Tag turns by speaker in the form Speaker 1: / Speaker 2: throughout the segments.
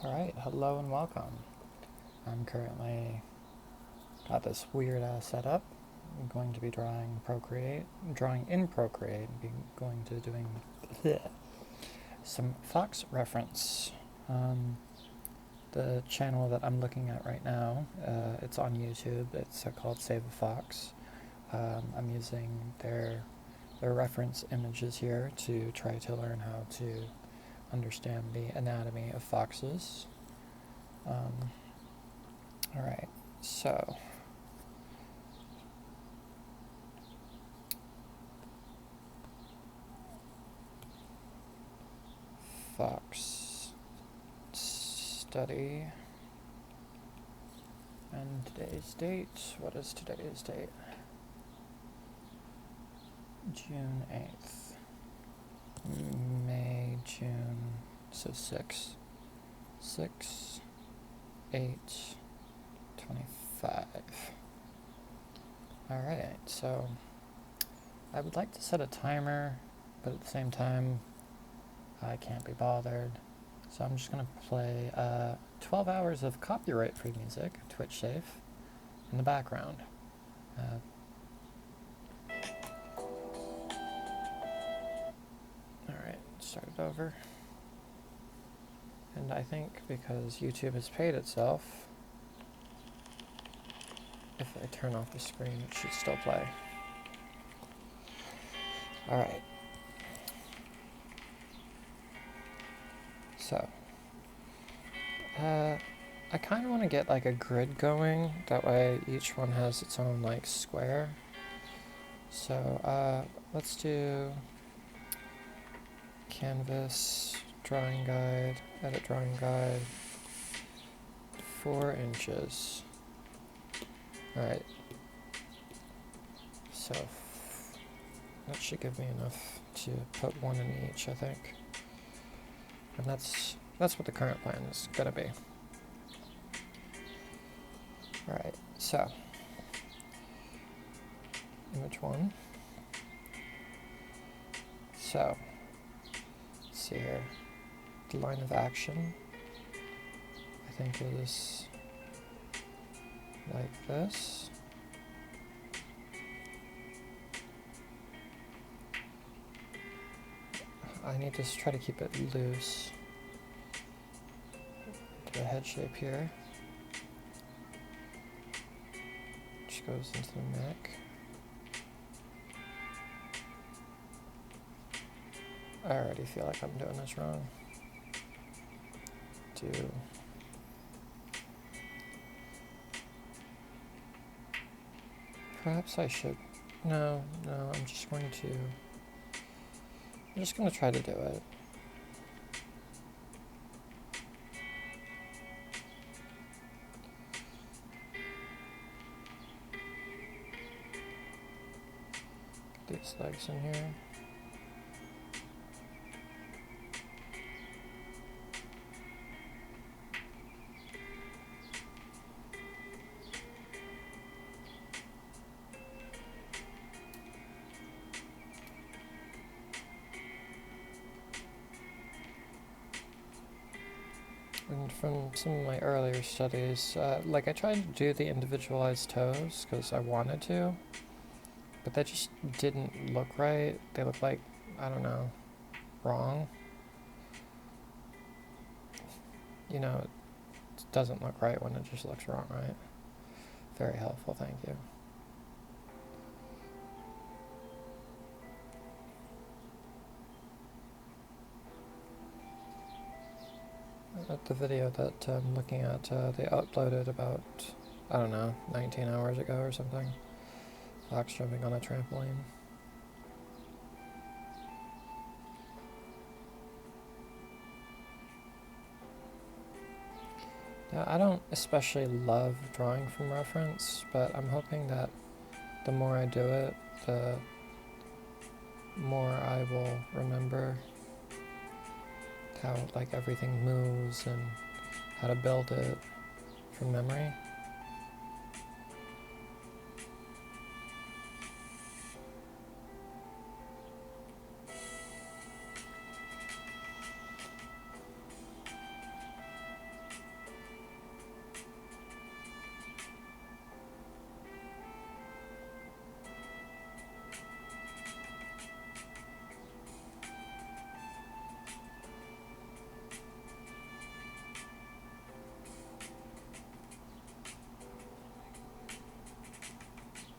Speaker 1: Alright, hello and welcome. I'm currently got this weird ass setup. I'm going to be drawing in Procreate, and going to doing some Fox reference. The channel that I'm looking at right now, it's on YouTube. It's called Save a Fox. I'm using their reference images here to try to learn how to understand the anatomy of foxes. Alright, so Fox study and today's date. What is today's date? June 8th. May, June, so 6, 8, 25. Alright, so I would like to set a timer, but at the same time, I can't be bothered. So I'm just going to play 12 hours of copyright-free music, Twitch safe, in the background. Alright, start it over. And I think because YouTube has paid itself, if I turn off the screen, it should still play. Alright. So, I kind of want to get like a grid going, that way each one has its own like square. So, let's do canvas, drawing guide, edit drawing guide, 4 inches. Alright, so that should give me enough to put one in each, I think. And that's what the current plan is going to be. Alright, so image 1. So, let's see here. The line of action, I think, is like this. I need to try to keep it loose. Do a head shape here, which goes into the neck. I already feel like I'm doing this wrong. Perhaps I should. No, I'm just going to try to do it. Get these legs in here. And from some of my earlier studies, like I tried to do the individualized toes because I wanted to, but that just didn't look right. They look like, I don't know, wrong. You know, it doesn't look right when it just looks wrong, right? Very helpful, thank you. At the video that I'm looking at, they uploaded about, I don't know, 19 hours ago or something. Fox jumping on a trampoline. Yeah, I don't especially love drawing from reference, but I'm hoping that the more I do it, the more I will remember how like everything moves and how to build it from memory.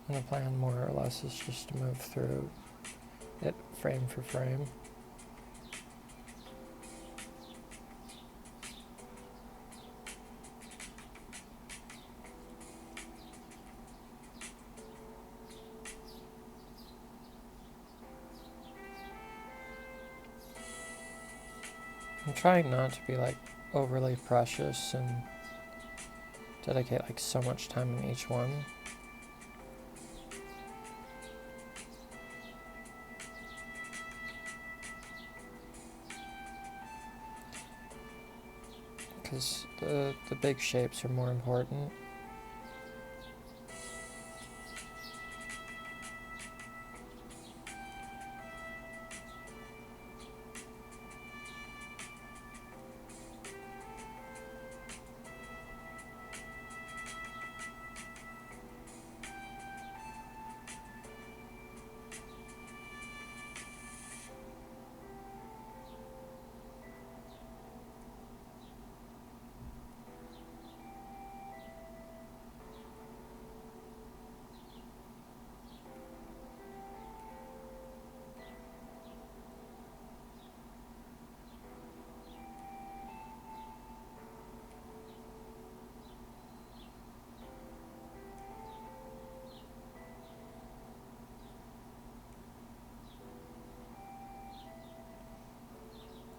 Speaker 1: And the plan more or less is just to move through it frame for frame. I'm trying not to be like overly precious and dedicate like so much time in each one. Because the big shapes are more important.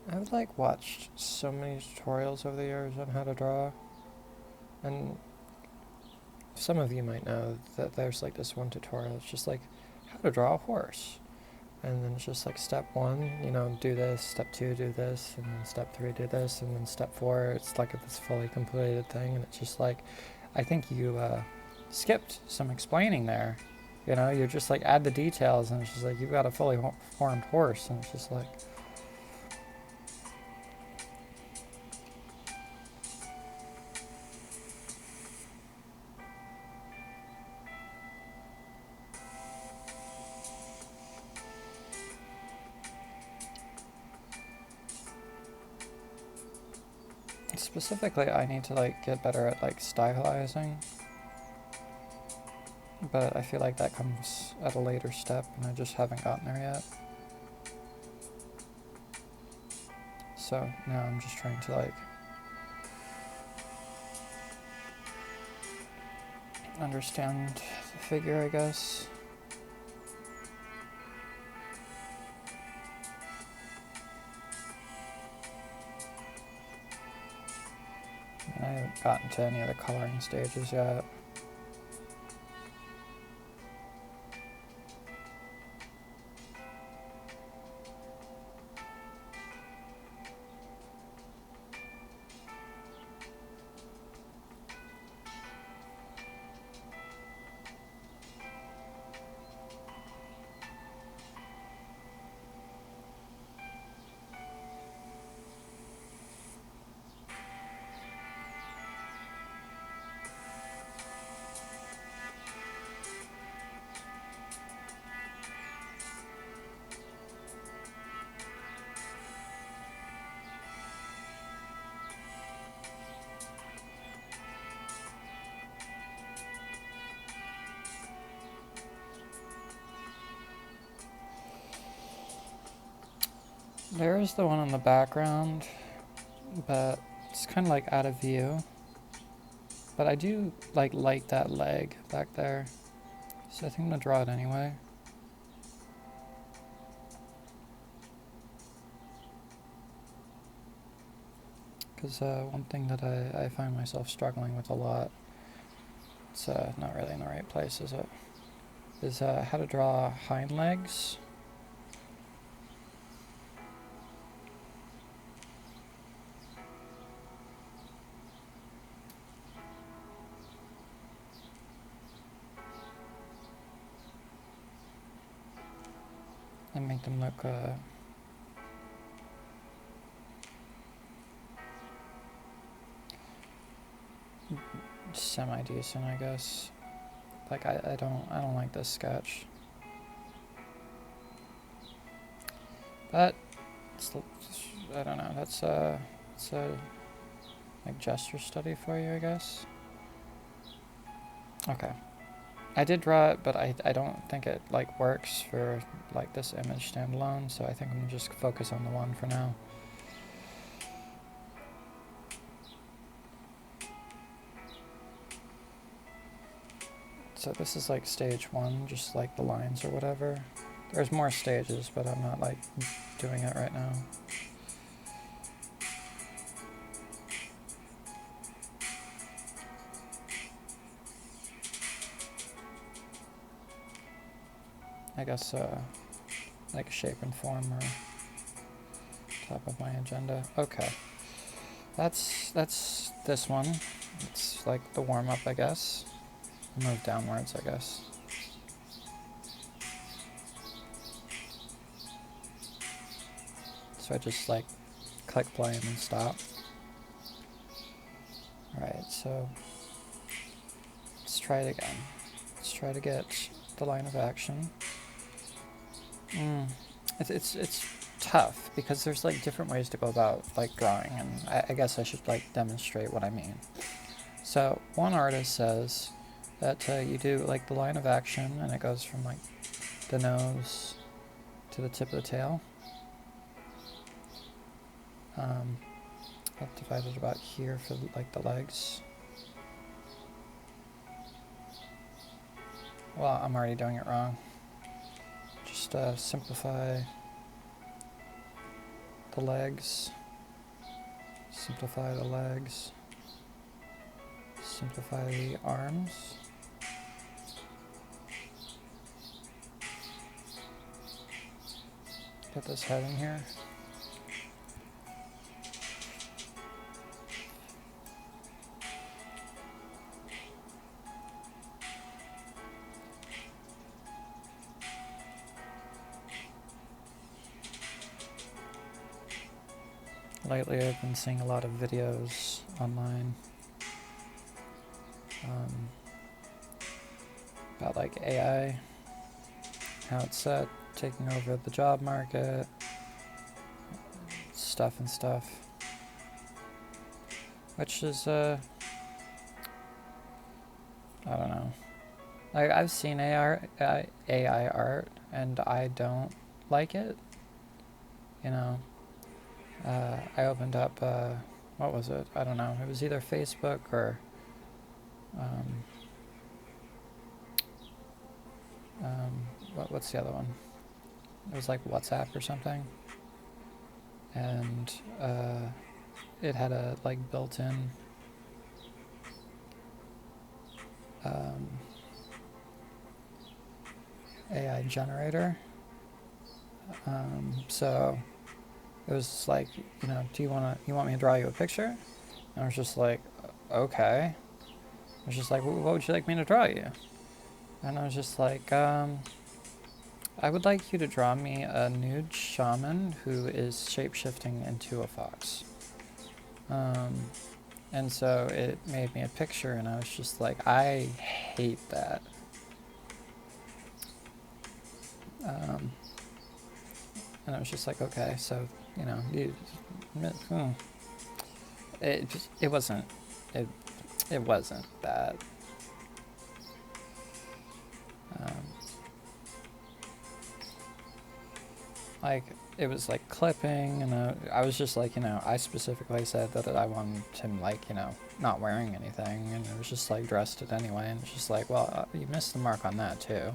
Speaker 1: I've like watched so many tutorials over the years on how to draw, and some of you might know that there's like this one tutorial, it's just like how to draw a horse. And then it's just like step 1, you know, do this, step 2, do this, and then step 3, do this, and then step 4, it's like this fully completed thing. And it's just like, I think you skipped some explaining there. You know, you're just like add the details, and it's just like you've got a fully formed horse, and it's just like. Specifically, I need to like get better at like stylizing, but I feel like that comes at a later step, and I just haven't gotten there yet. So now I'm just trying to like understand the figure, I guess. And I haven't gotten to any of the coloring stages yet. There is the one in the background, but it's kind of like out of view. But I do like that leg back there, so I think I'm gonna draw it anyway. Because one thing that I find myself struggling with a lot, it's not really in the right place, is it? Is how to draw hind legs. And make them look semi-decent, I guess. Like I don't like this sketch, but I don't know. It's a like gesture study for you, I guess. Okay, I did draw it, but I don't think it like works for like this image standalone, so I think I'm gonna just focus on the one for now. So this is like stage one, just like the lines or whatever. There's more stages, but I'm not like doing it right now. I guess like shape and form or top of my agenda. Okay, that's this one. It's like the warm up, I guess. Move downwards, I guess. So I just like click play and then stop. Alright, so let's try it again. Let's try to get the line of action. It's tough because there's like different ways to go about like drawing, and I guess I should like demonstrate what I mean. So one artist says that you do like the line of action and it goes from like the nose to the tip of the tail. I've divided about here for like the legs. Well, I'm already doing it wrong. Just simplify the legs, simplify the legs, simplify the arms. Get this head in here. Lately I've been seeing a lot of videos online about like AI, how it's taking over the job market, stuff, which is I don't know. Like I've seen AI art and I don't like it. You know, I opened up what was it? I don't know. It was either Facebook or what's the other one? It was like WhatsApp or something, and it had a like built-in AI generator. So it was like, you know, you want me to draw you a picture? And I was just like, okay. I was just like, what would you like me to draw you? And I was just like, I would like you to draw me a nude shaman who is shape-shifting into a fox. And so it made me a picture, and I was just like, I hate that. And I was just like, okay, so, you know, it wasn't that. Like, it was like clipping, and I was just like, you know, I specifically said that I wanted him, like, you know, not wearing anything, and it was just like dressed it anyway, and it's just like, well, you missed the mark on that too.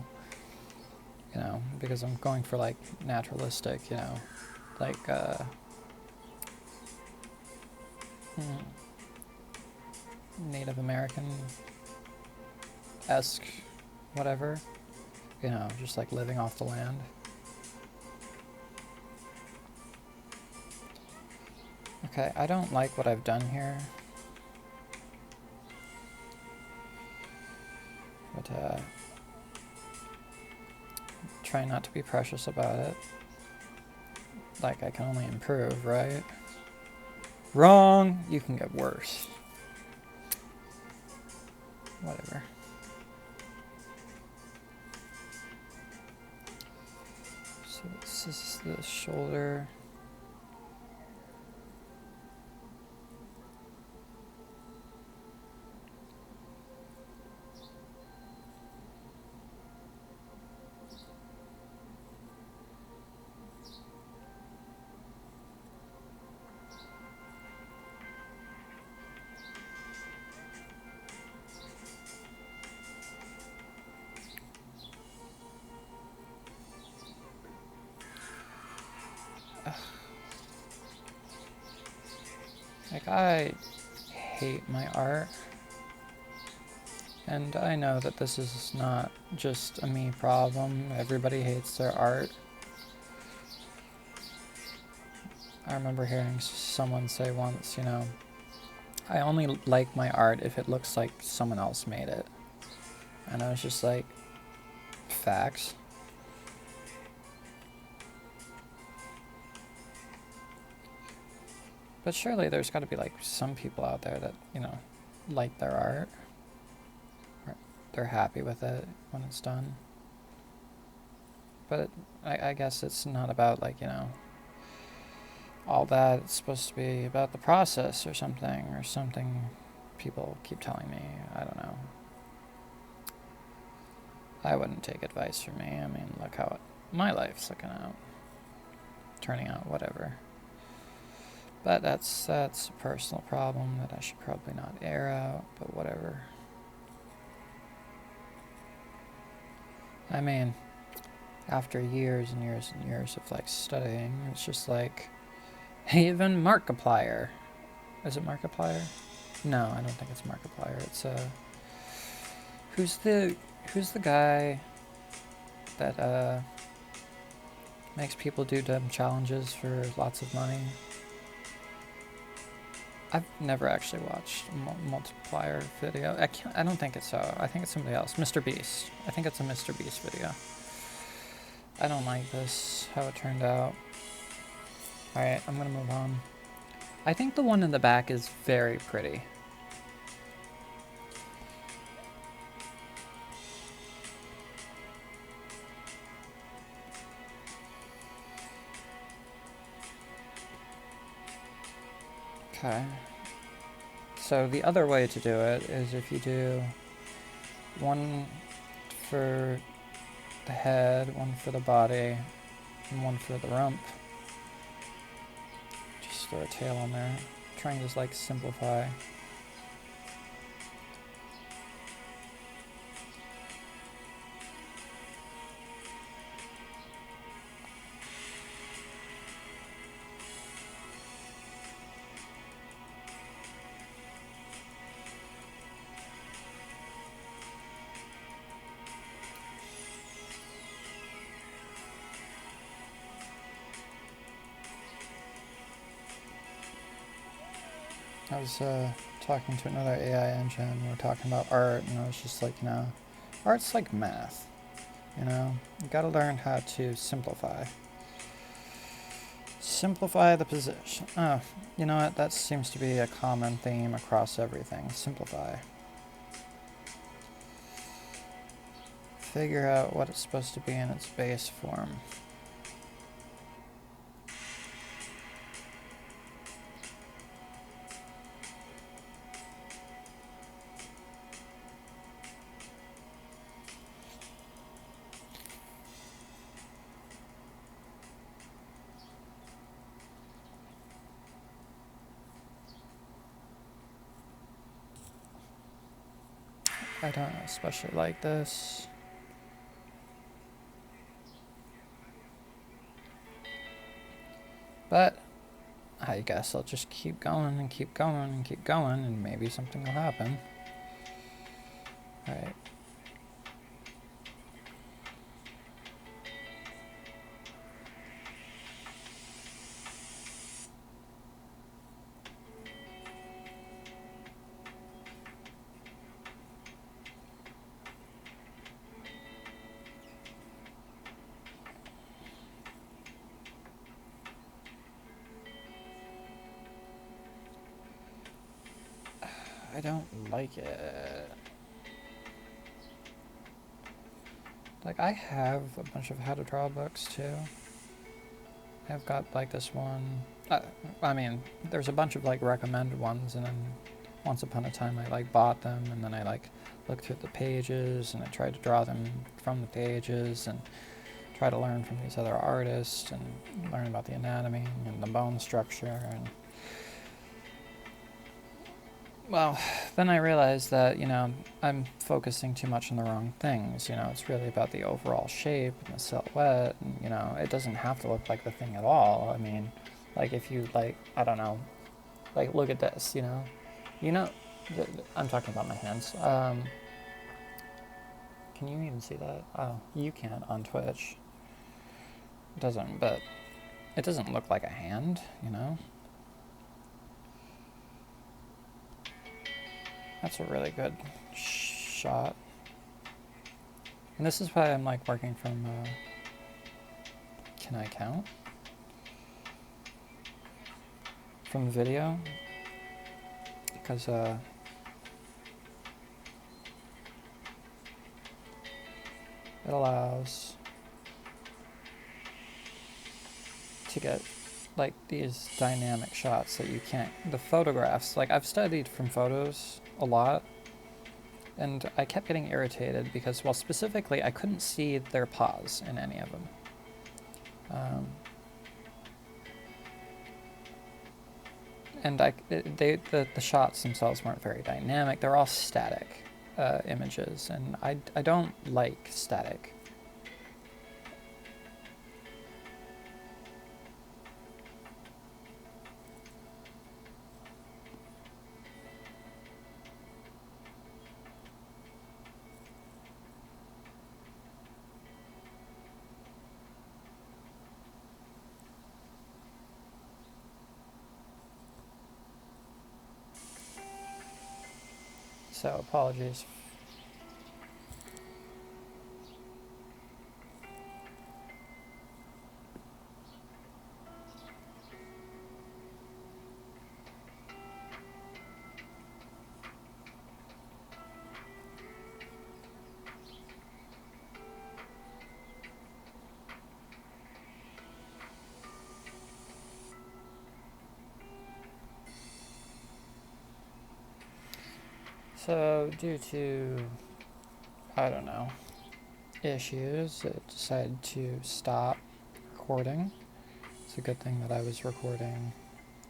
Speaker 1: You know, because I'm going for like naturalistic, you know, like Native American-esque, whatever, you know, just like living off the land. Okay, I don't like what I've done here, but try not to be precious about it. Like, I can only improve, right? Wrong! You can get worse. Whatever. So this is the shoulder. Like, I hate my art. And I know that this is not just a me problem. Everybody hates their art. I remember hearing someone say once, you know, I only like my art if it looks like someone else made it. And I was just like, facts. But surely there's got to be like some people out there that, you know, like their art. Or they're happy with it when it's done. But I guess it's not about like, you know, all that. It's supposed to be about the process or something people keep telling me. I don't know. I wouldn't take advice from me. I mean, look how my life's turning out, whatever. But that's a personal problem that I should probably not air out, but whatever. I mean, after years and years and years of like studying, it's just like, even Markiplier. Is it Markiplier? No, I don't think it's Markiplier. It's who's the guy that makes people do dumb challenges for lots of money? I've never actually watched a multiplier video. I don't think it's so. I think it's somebody else. Mr. Beast. I think it's a Mr. Beast video. I don't like this, how it turned out. Alright, I'm gonna move on. I think the one in the back is very pretty. Okay. So the other way to do it is if you do one for the head, one for the body, and one for the rump. Just throw a tail on there. Trying to just like simplify. I was talking to another AI engine. We were talking about art, and I was just like, you know, art's like math. You know, you gotta learn how to simplify. Simplify the position. Oh, you know what? That seems to be a common theme across everything. Simplify. Figure out what it's supposed to be in its base form. I don't especially like this. But I guess I'll just keep going and keep going and keep going, and maybe something will happen. Alright. I don't like it. Like, I have a bunch of how to draw books too. I've got like this one. I mean, there's a bunch of like recommended ones, and then once upon a time I like bought them, and then I like looked through the pages and I tried to draw them from the pages and try to learn from these other artists and learn about the anatomy and the bone structure. And well, then I realized that, you know, I'm focusing too much on the wrong things. You know, it's really about the overall shape and the silhouette. And, you know, it doesn't have to look like the thing at all. I mean, like if you, like, I don't know, Like, look at this, you know? You know, I'm talking about my hands. Can you even see that? Oh, you can't on Twitch. It doesn't, but it doesn't look like a hand, you know? That's a really good shot. And this is why I'm like working from, can I count? From video. Because, it allows to get like these dynamic shots that you can't, the photographs, like I've studied from photos a lot, and I kept getting irritated because, well, specifically I couldn't see their pause in any of them. And the shots themselves weren't very dynamic. They're all static images, and I don't like static. So apologies. So due to, I don't know, issues, it decided to stop recording. It's a good thing that I was recording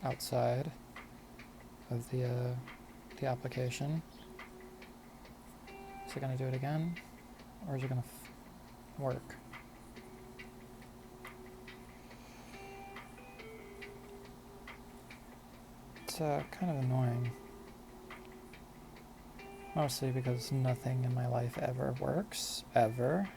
Speaker 1: outside of the application. Is it going to do it again? Or is it going to work? It's kind of annoying. Mostly because nothing in my life ever works. Ever.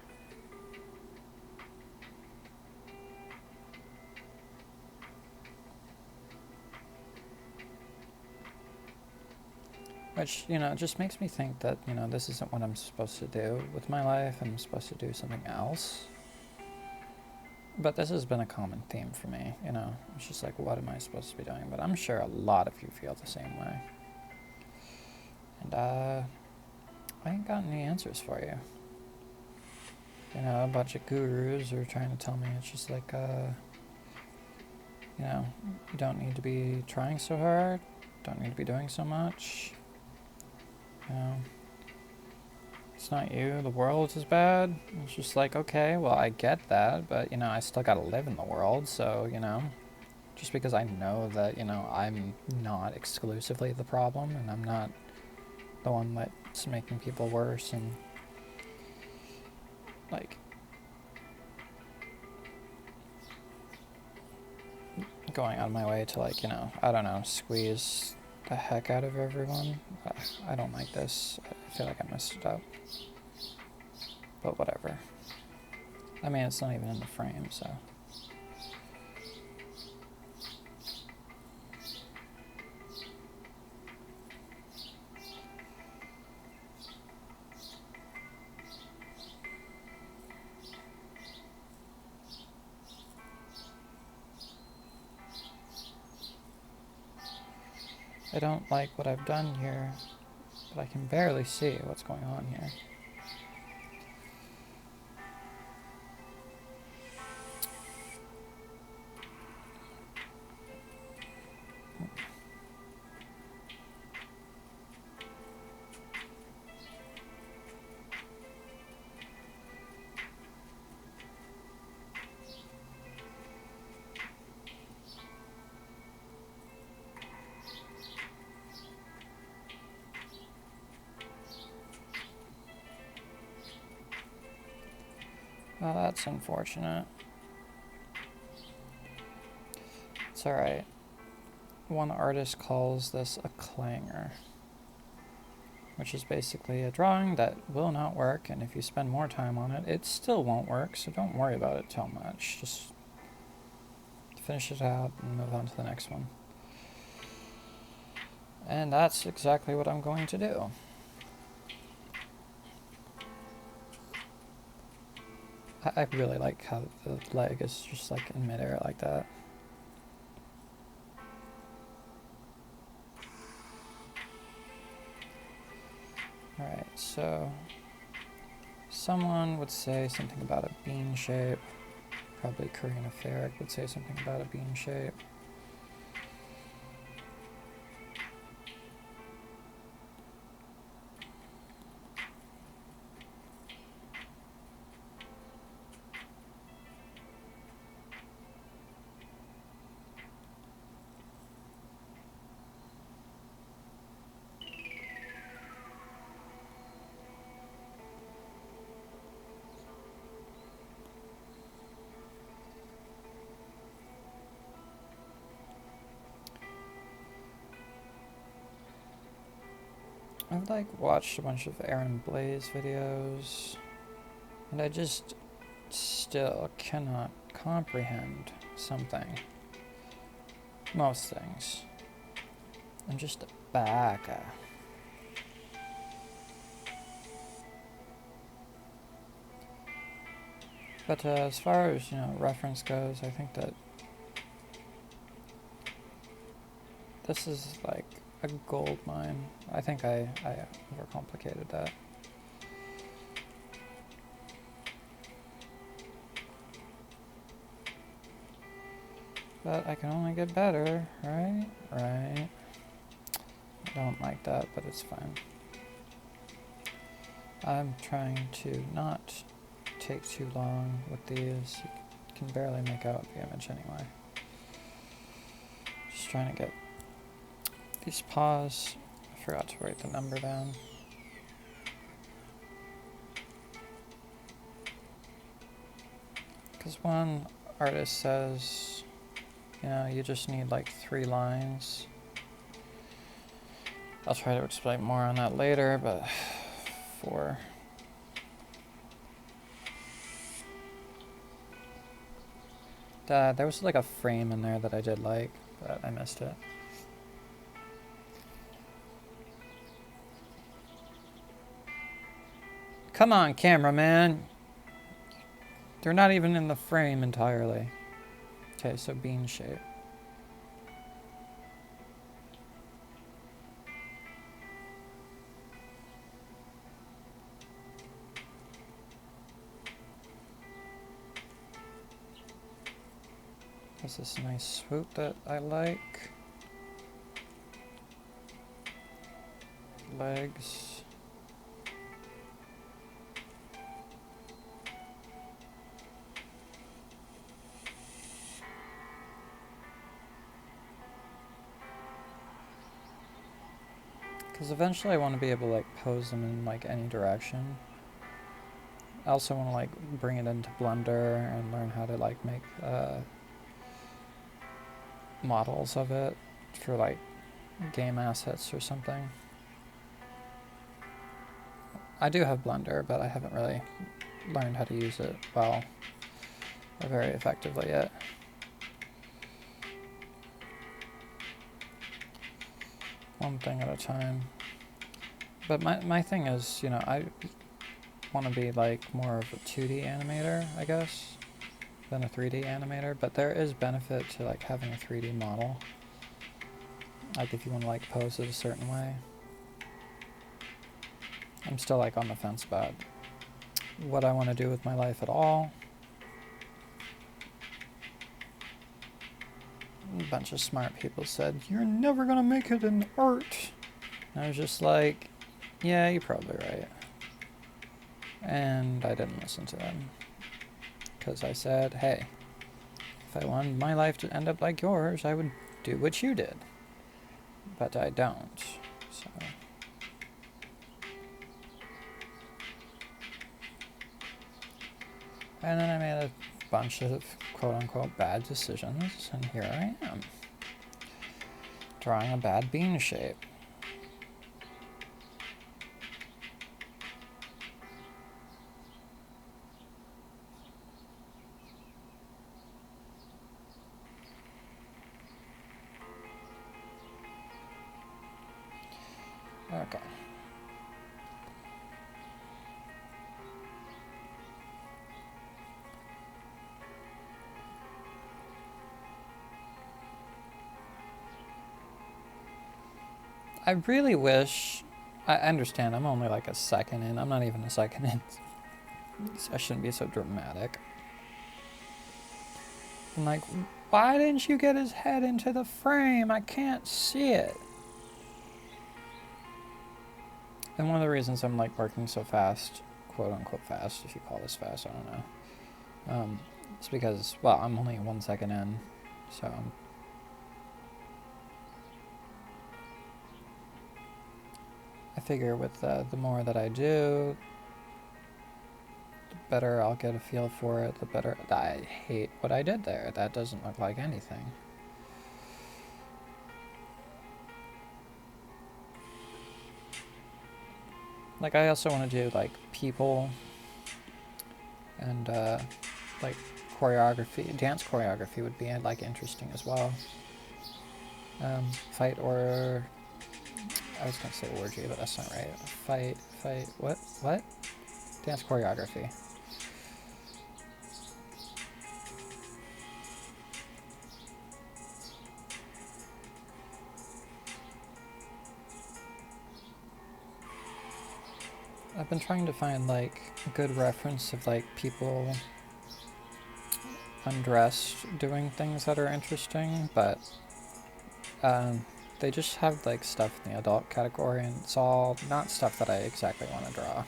Speaker 1: Which, you know, it just makes me think that, you know, this isn't what I'm supposed to do with my life. I'm supposed to do something else. But this has been a common theme for me, you know. It's just like, what am I supposed to be doing? But I'm sure a lot of you feel the same way. And, I ain't got any answers for you. You know, a bunch of gurus are trying to tell me it's just like, you know, you don't need to be trying so hard. Don't need to be doing so much. You know, it's not you, the world is bad. It's just like, okay, well, I get that, but, you know, I still gotta live in the world, so, you know, just because I know that, you know, I'm not exclusively the problem, and I'm not the one that's making people worse, and, like, going out of my way to, like, you know, I don't know, squeeze the heck out of everyone. I don't like this. I feel like I messed it up. But whatever. I mean, it's not even in the frame, so. I don't like what I've done here, but I can barely see what's going on here. Well, that's unfortunate. It's alright. one artist calls this a clanger, which is basically a drawing that will not work, and if you spend more time on it, it still won't work, so don't worry about it too much. Just finish it out and move on to the next one. And that's exactly what I'm going to do. I really like how the leg is just like in midair like that. Alright, so someone would say something about a bean shape. Probably Karina Ferrick would say something about a bean shape. I've like watched a bunch of Aaron Blaze videos, and I just still cannot comprehend something. Most things. I'm just a baka. But as far as, reference goes, I think that this is like a gold mine. I think I overcomplicated that. But I can only get better, right? Right. I don't like that, but it's fine. I'm trying to not take too long with these. You can barely make out the image anyway. Just trying to get these paws. I forgot to write the number down. Because one artist says, you just need like 3 lines. I'll try to explain more on that later, but there was like a frame in there that I did like, but I missed it. Come on, cameraman. They're not even in the frame entirely. Okay, so bean shape. There's this nice swoop that I like. Legs. Because eventually I want to be able to like pose them in like any direction. I also want to like bring it into Blender and learn how to like make models of it for like game assets or something. I do have Blender, but I haven't really learned how to use it well or very effectively yet. One thing at a time. But my thing is, I want to be like more of a 2D animator, I guess, than a 3D animator, but there is benefit to like having a 3D model. Like if you want to like pose it a certain way. I'm still like on the fence about what I want to do with my life at all. A bunch of smart people said, "You're never gonna make it in art." And I was just like, yeah, you're probably right. And I didn't listen to them. Because I said, hey, if I wanted my life to end up like yours, I would do what you did. But I don't. So. And then I made a bunch of quote-unquote bad decisions, and here I am. drawing a bad bean shape. Okay. I really wish, I understand I'm only like a second in, I'm not even a second in, so I shouldn't be so dramatic. I'm like, why didn't you get his head into the frame? I can't see it. And one of the reasons I'm like working so fast, quote unquote fast, if you call this fast, I don't know. It's because, well, I'm only 1 second in, so I figure with the more that I do, the better I'll get a feel for it, the better. I hate what I did there. That doesn't look like anything. Like, I also want to do like people and like choreography. Dance choreography would be like interesting as well. Fight or I was gonna say orgy, but that's not right. Fight, what? Dance choreography. I've been trying to find like a good reference of like people undressed doing things that are interesting, but they just have like stuff in the adult category, and it's all not stuff that I exactly want to draw.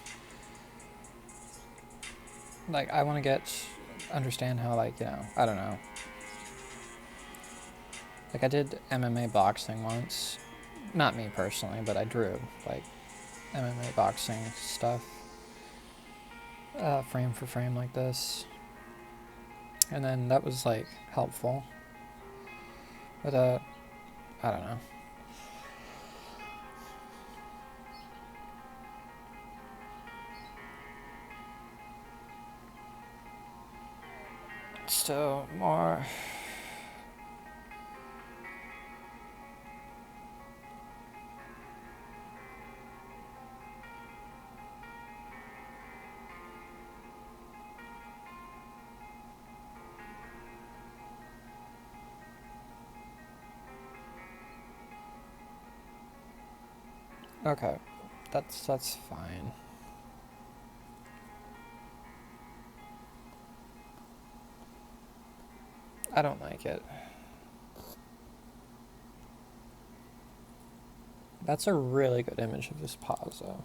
Speaker 1: Like, I want to understand how, like, you know, I don't know. Like, I did MMA boxing once. Not me personally, but I drew, like, MMA boxing stuff. Frame for frame like this. And then that was, like, helpful. But, I don't know. Still more... Okay, that's fine. I don't like it. That's a really good image of this pause, though.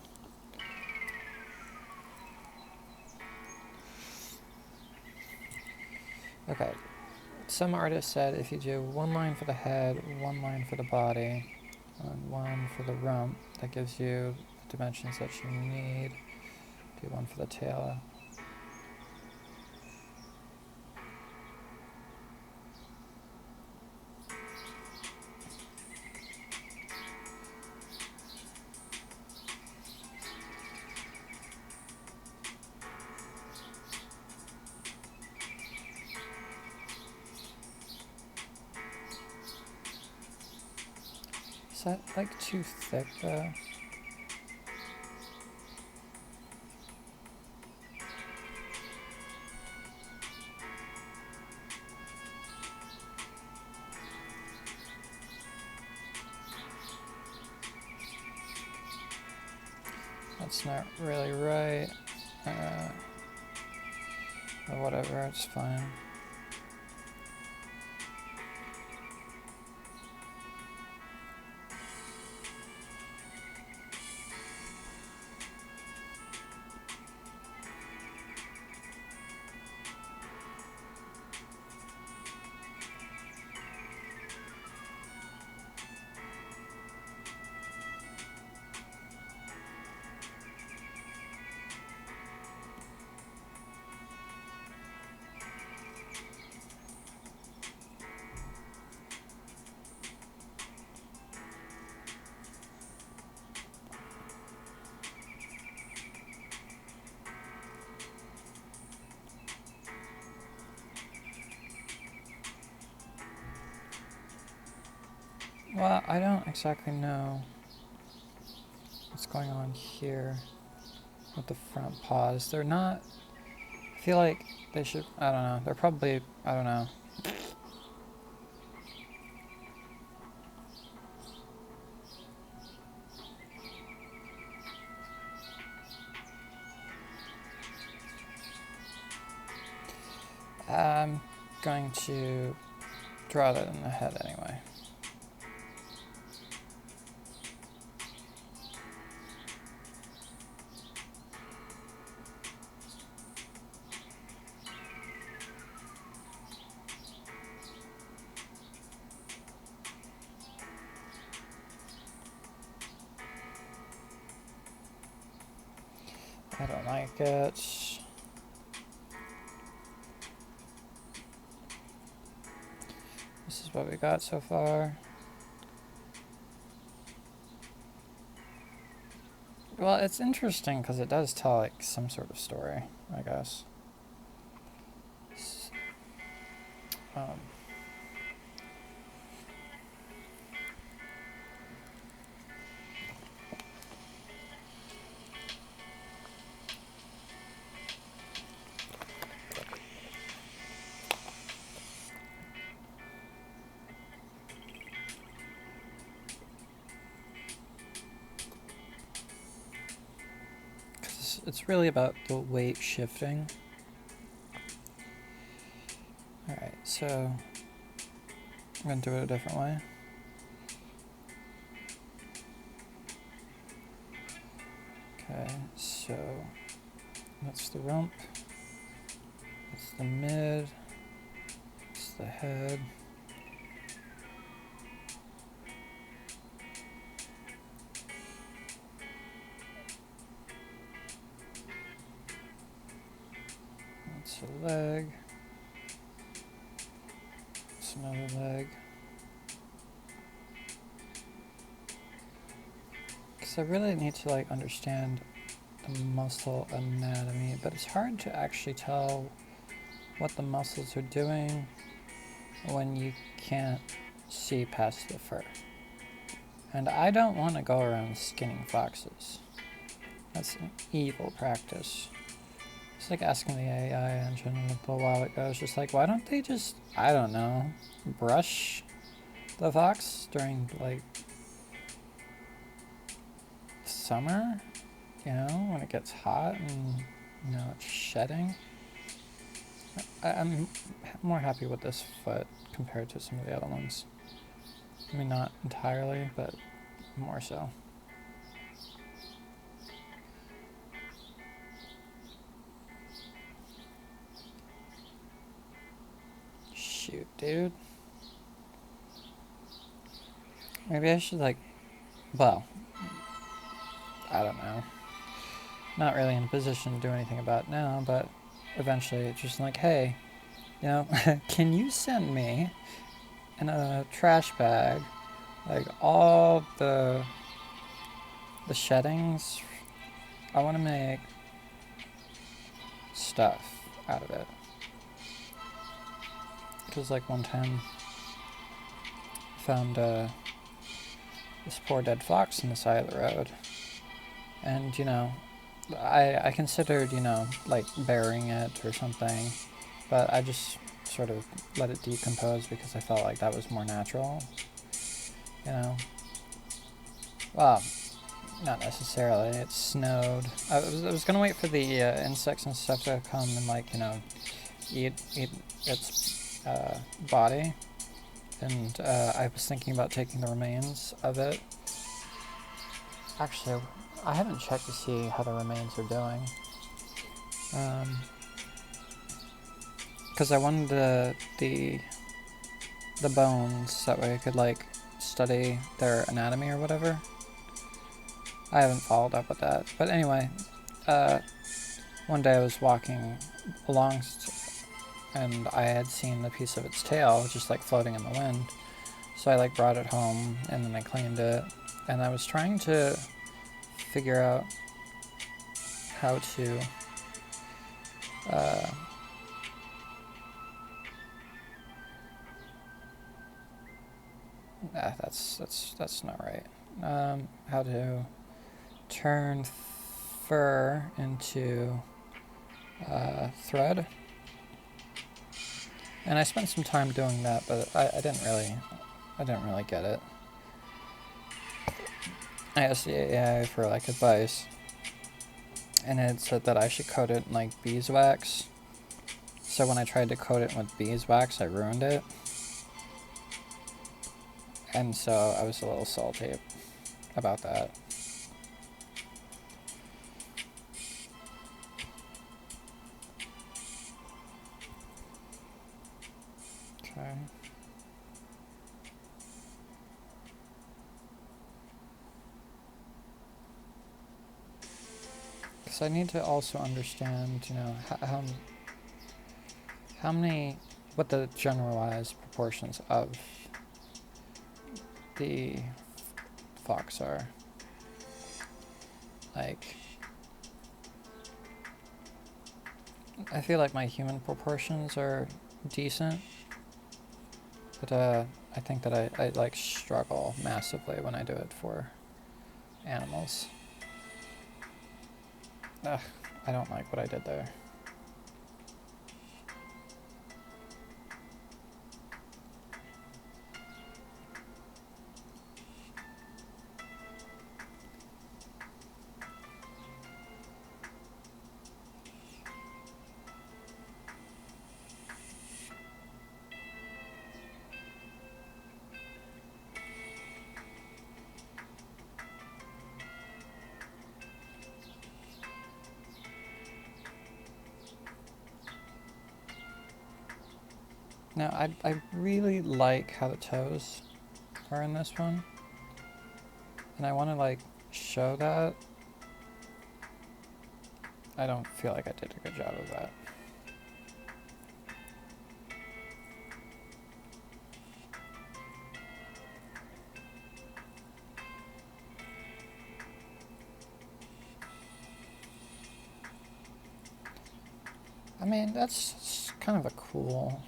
Speaker 1: Okay, some artists said if you do one line for the head, one line for the body, and one for the rump, that gives you the dimensions that you need. Do one for the tail. Is that like too thick though? That's not really right. Or whatever, it's fine. Well, I don't exactly know what's going on here with the front paws. They're not... I feel like they should... I don't know. They're probably... I don't know. I'm going to draw that in the head anyway. I don't like it. This is what we got so far. Well, it's interesting because it does tell like some sort of story, I guess. Um, it's really about the weight shifting. Alright, so I'm going to do it a different way. Okay, so that's the rump, that's the mid, that's the head. That's a leg. That's another leg. Because I really need to like understand the muscle anatomy, but it's hard to actually tell what the muscles are doing when you can't see past the fur. And I don't want to go around skinning foxes. That's an evil practice. It's like asking the AI engine a little while ago. It's just like, why don't they just, I don't know, brush the fox during like summer? You know, when it gets hot and, you know, it's shedding. I'm more happy with this foot compared to some of the other ones. I mean, not entirely, but more so. Shoot, dude. Maybe I should, like, well, I don't know. Not really in a position to do anything about it now, but eventually it's just like, hey, you know, can you send me in a trash bag, like, all the sheddings? I want to make stuff out of it. Because, like, one time I found this poor dead fox on the side of the road. And, you know, I considered, you know, like, burying it or something. But I just sort of let it decompose because I felt like that was more natural. You know? Well, not necessarily. It snowed. I was going to wait for the insects and stuff to come and, like, you know, eat its body, and I was thinking about taking the remains of it. Actually, I haven't checked to see how the remains are doing, because I wanted the bones, that way I could like study their anatomy or whatever. I haven't followed up with that, but anyway, one day I was walking along and I had seen a piece of its tail just like floating in the wind. So I like brought it home and then I cleaned it. And I was trying to figure out how to That's not right. How to turn fur into thread. And I spent some time doing that, but I didn't really get it. I asked the AI for like advice, and it said that I should coat it in like beeswax. So when I tried to coat it with beeswax, I ruined it. And so I was a little salty about that. Okay. Because I need to also understand, you know, how many, what the generalized proportions of the fox are. Like, I feel like my human proportions are decent, but I think that I like struggle massively when I do it for animals. Ugh, I don't like what I did there. Now, I really like how the toes are in this one. And I want to, like, show that. I don't feel like I did a good job of that. I mean, that's kind of a cool...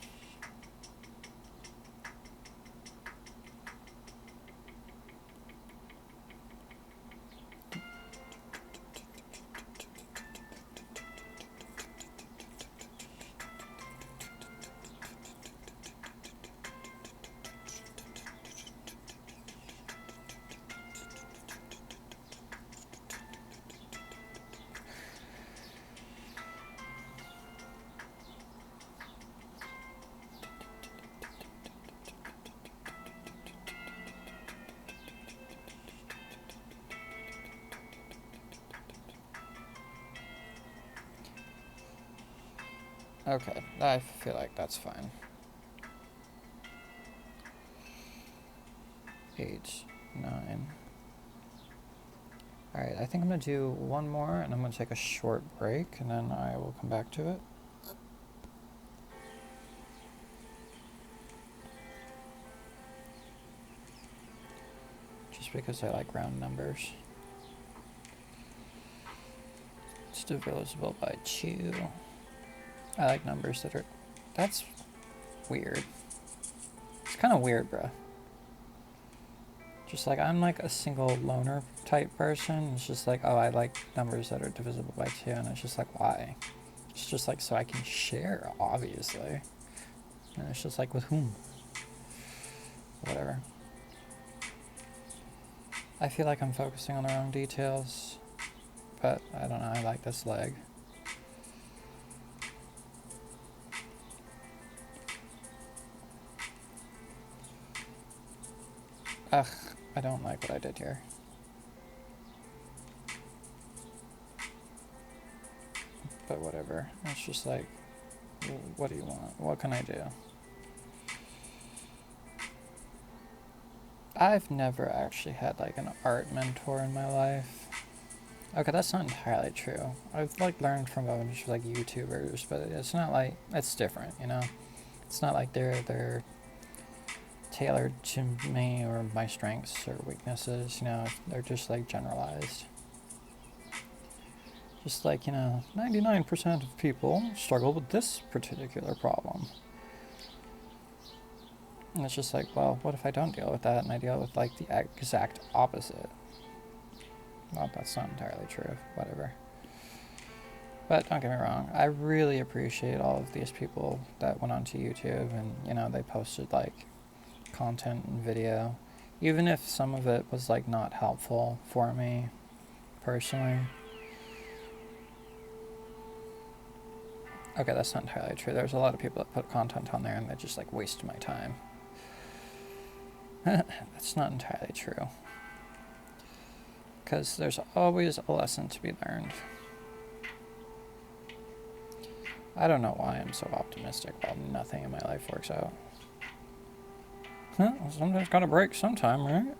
Speaker 1: Okay, I feel like that's fine. 8, 9. Alright, I think I'm going to do one more, and I'm going to take a short break, and then I will come back to it. Just because I like round numbers. It's divisible by 2. I like numbers that are... That's weird. It's kind of weird, bro. Just like, I'm like a single loner type person. It's just like, oh, I like numbers that are divisible by 2. And it's just like, why? It's just like, so I can share, obviously. And it's just like, with whom? Whatever. I feel like I'm focusing on the wrong details. But, I don't know, I like this leg. Ugh, I don't like what I did here. But whatever. It's just like, what do you want? What can I do? I've never actually had like an art mentor in my life. Okay, that's not entirely true. I've like learned from a bunch of like YouTubers, but it's not like, it's different, you know? It's not like they're tailored to me or my strengths or weaknesses, you know? They're just like generalized. Just like, you know, 99% of people struggle with this particular problem. And it's just like, well, what if I don't deal with that and I deal with like the exact opposite? Well, that's not entirely true. Whatever. But don't get me wrong, I really appreciate all of these people that went onto YouTube and, you know, they posted like content and video. Even if some of it was like not helpful for me personally. Okay, that's not entirely true. There's a lot of people that put content on there and they just like waste my time. That's not entirely true. Because there's always a lesson to be learned. I don't know why I'm so optimistic while nothing in my life works out. Something's gotta break sometime, right?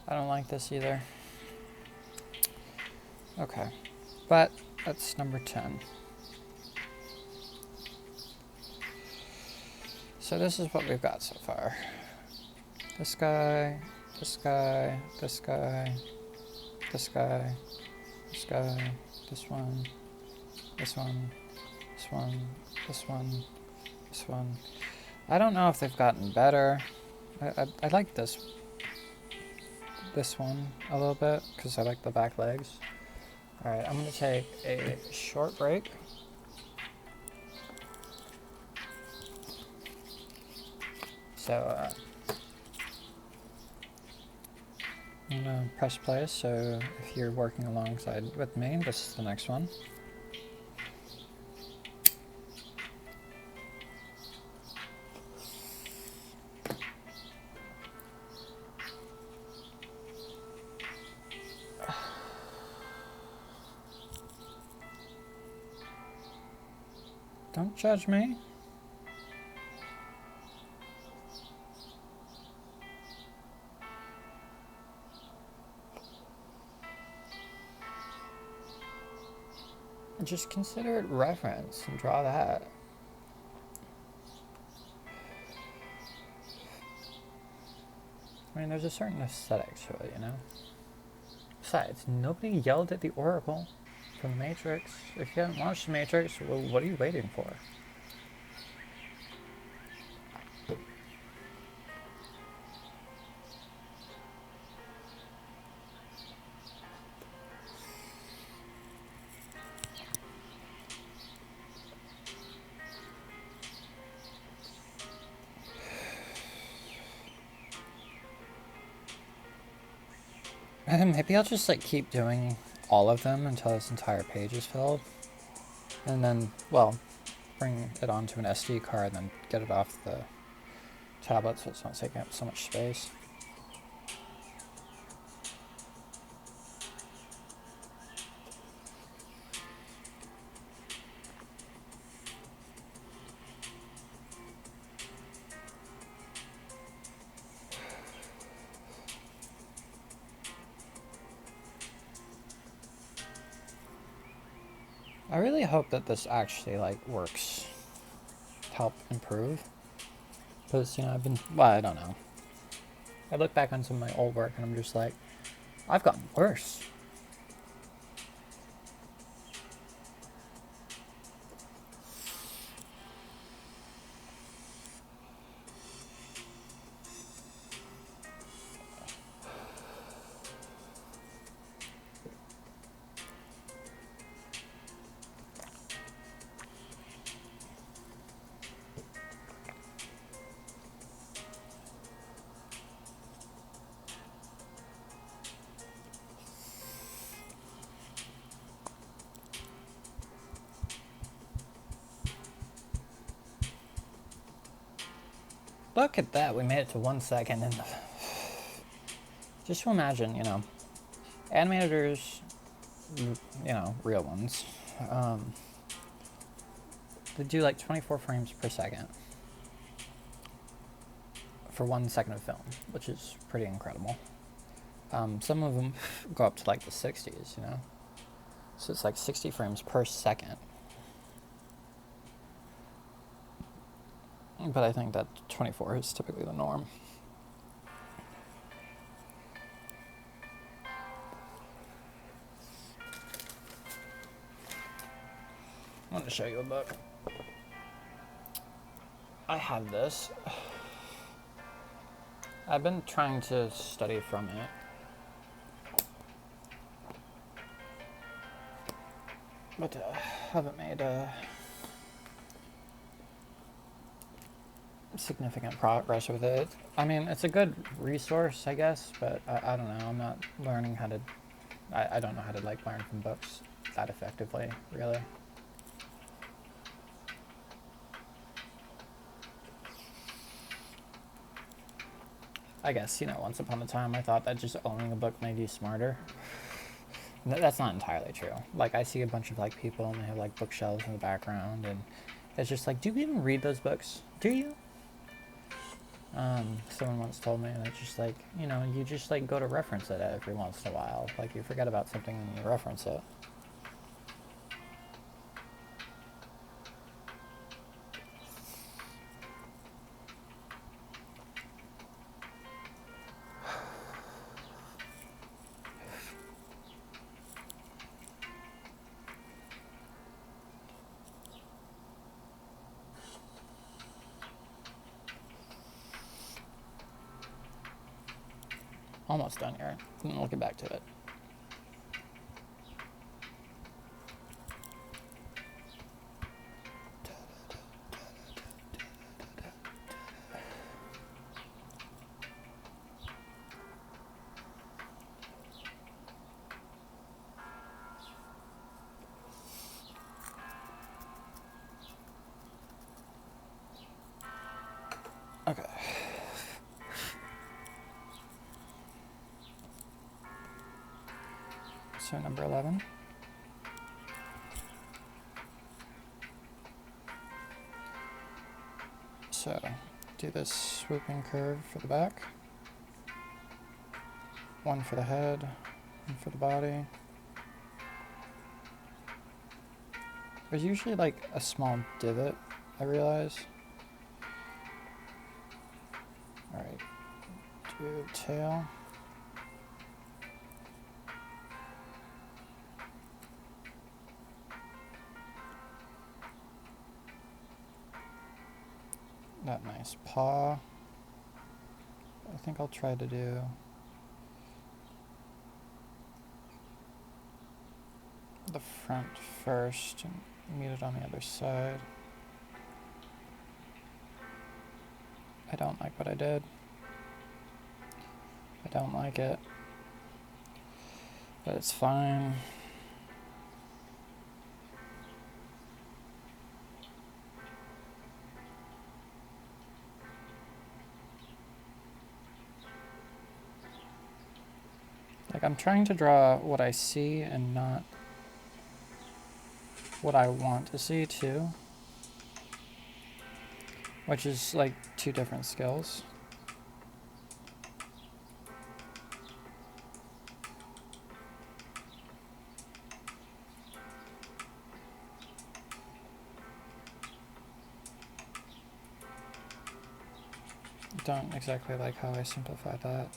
Speaker 1: I don't like this either. Okay, but that's number 10. So this is what we've got so far. This guy, this guy, this guy, this guy, this guy, this one, this one, this one, this one, this one. I don't know if they've gotten better. I like this one a little bit because I like the back legs. Alright, I'm going to take a short break. So, I'm going to press play, so if you're working alongside with me, this is the next one. Don't judge me. Just consider it reference and draw that. I mean, there's a certain aesthetic to it, you know? Besides, nobody yelled at the Oracle from The Matrix. If you haven't watched The Matrix, well, what are you waiting for? Maybe I'll just like keep doing all of them until this entire page is filled. And then, well, bring it onto an SD card and then get it off the tablet so it's not taking up so much space. I really hope that this actually like works to help improve. Because, you know, I don't know. I look back on some of my old work and I'm just like, I've gotten worse. Look at that, we made it to 1 second and just to imagine, you know,
Speaker 2: Animators, you know, real ones, they do like 24 frames per second for 1 second of film, which is pretty incredible. Some of them go up to like the 60s, you know? So it's like 60 frames per second. But I think that 24 is typically the norm. I want to show you a book. I have this. I've been trying to study from it, but haven't made significant progress with it. I mean, it's a good resource, I guess, but I don't know. I'm not learning how to. I don't know how to like learn from books that effectively, really. I guess, you know, once upon a time I thought that just owning a book made you smarter. That's not entirely true. Like, I see a bunch of like people and they have like bookshelves in the background, and it's just like, do you even read those books? Do you? Someone once told me, and it's just like, you know, you just like go to reference it every once in a while. Like, you forget about something and you reference it. Almost done here. We'll get back to it. Okay. So number 11. So do this swooping curve for the back. One for the head, one for the body. There's usually like a small divot, I realize. Alright, do tail. That nice paw. I think I'll try to do the front first and meet it on the other side. I don't like what I did. I don't like it. But it's fine. Like, I'm trying to draw what I see and not what I want to see too. Which is like two different skills. Don't exactly like how I simplified that.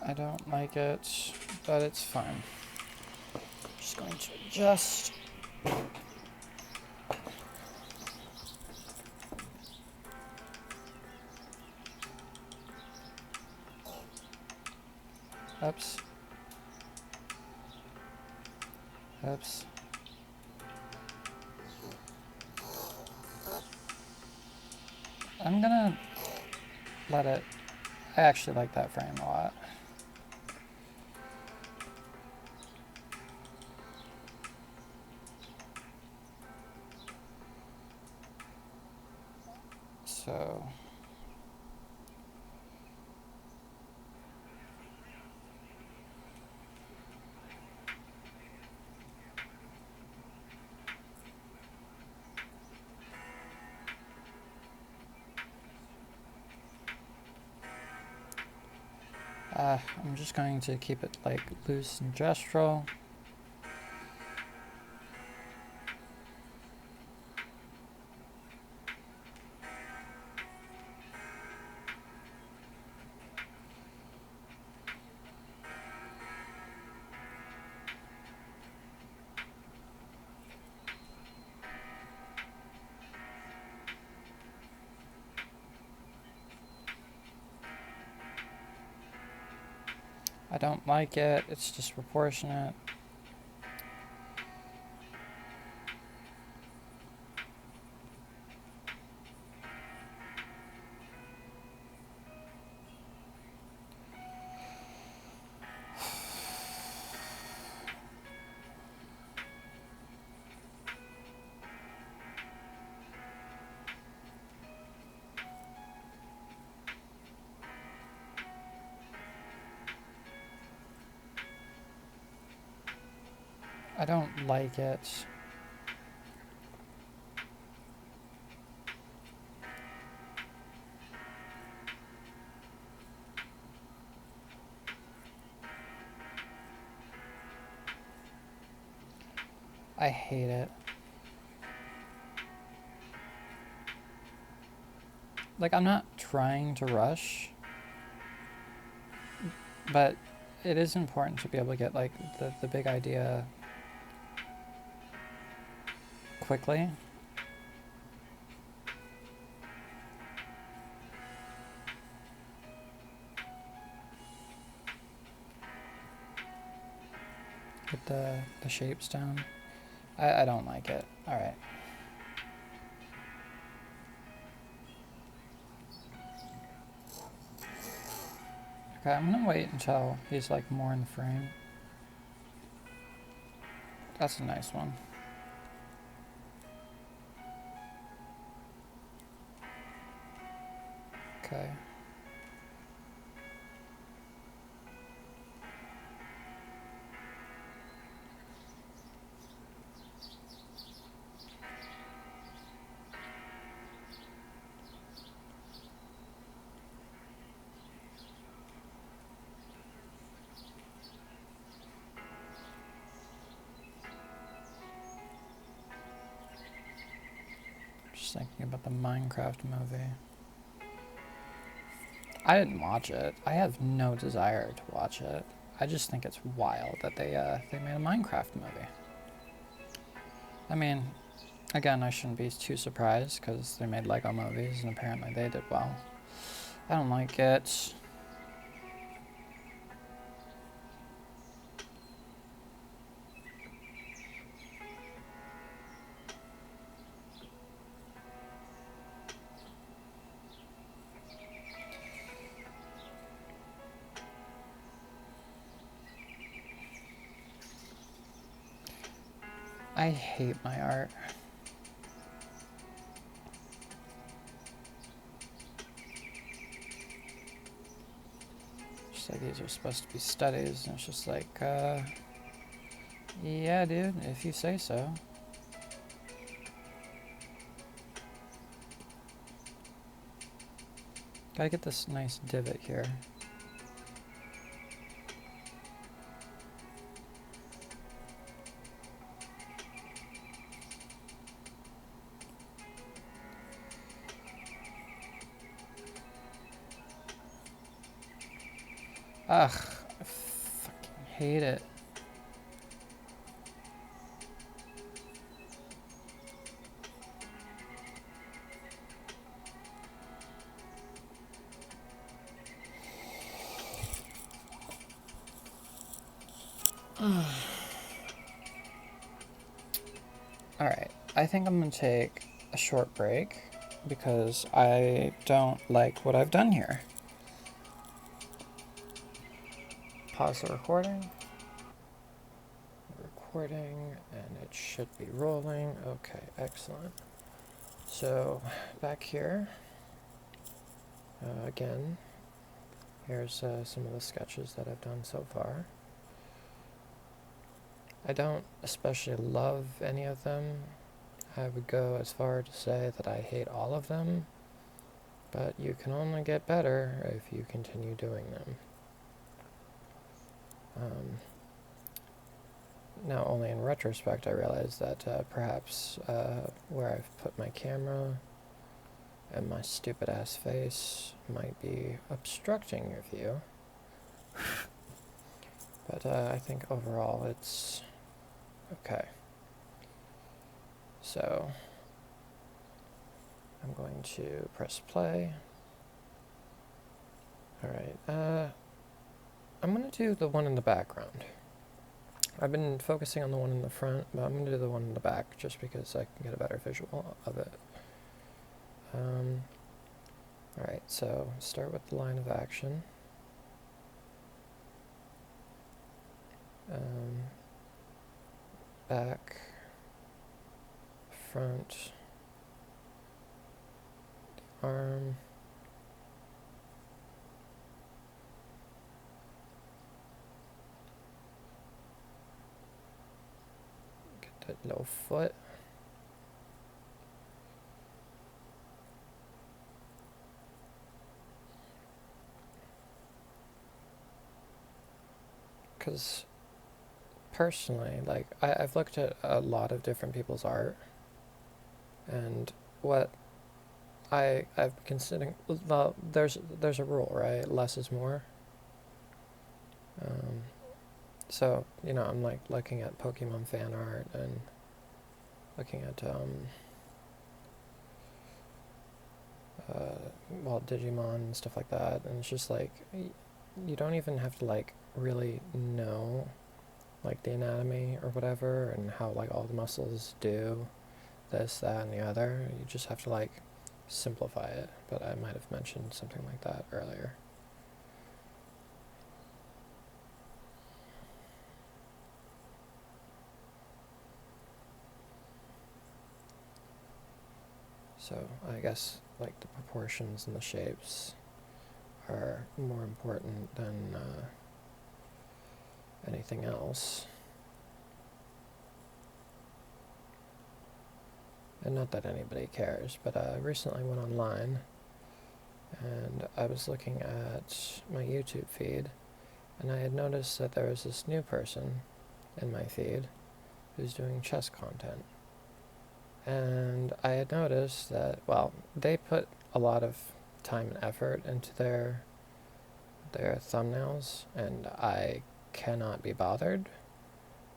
Speaker 2: I don't like it, but it's fine. Just going to adjust.
Speaker 1: Oops. Oops. I'm gonna let it... I actually like that frame a lot. So... I'm just going to keep it like loose and gestural. I don't like it, it's disproportionate. I don't like it. I hate it. Like, I'm not trying to rush, but it is important to be able to get like the big idea quickly. Get the shapes down. I don't like it. Alright. Okay, I'm gonna wait until he's like more in the frame. That's a nice one. Okay. Just thinking about the Minecraft movie. I didn't watch it. I have no desire to watch it. I just think it's wild that they made a Minecraft movie. I mean, again, I shouldn't be too surprised because they made Lego movies and apparently they did well. I don't like it. I hate my art. Just like these are supposed to be studies, and it's just like, yeah, dude, if you say so. Gotta get this nice divot here. Ugh, I fucking hate it.
Speaker 2: Alright, I think I'm gonna take a short break because I don't like what I've done here. Pause the recording. Recording, and it should be rolling. Okay, excellent. So, back here, again, here's some of the sketches that I've done so far. I don't especially love any of them. I would go as far to say that I hate all of them, but you can only get better if you continue doing them. Now, only in retrospect, I realize that perhaps where I've put my camera and my stupid ass face might be obstructing your view. But I think overall it's okay. So I'm going to press play. Alright, I'm going to do the one in the background. I've been focusing on the one in the front, but I'm going to do the one in the back just because I can get a better visual of it. Alright, so start with the line of action. Back, front, arm, get that little foot. Because personally, like, I've looked at a lot of different people's art, and what I've been considering, well, there's a rule, right? Less is more. So, you know, I'm like looking at Pokemon fan art and looking at well, Digimon and stuff like that, and it's just like you don't even have to like really know like the anatomy or whatever and how like all the muscles do this, that, and the other. You just have to like simplify it, but I might have mentioned something like that earlier. So I guess like the proportions and the shapes are more important than anything else. And not that anybody cares, but I recently went online and I was looking at my YouTube feed, and I had noticed that there was this new person in my feed who's doing chess content. And I had noticed that, well, they put a lot of time and effort into their thumbnails, and I cannot be bothered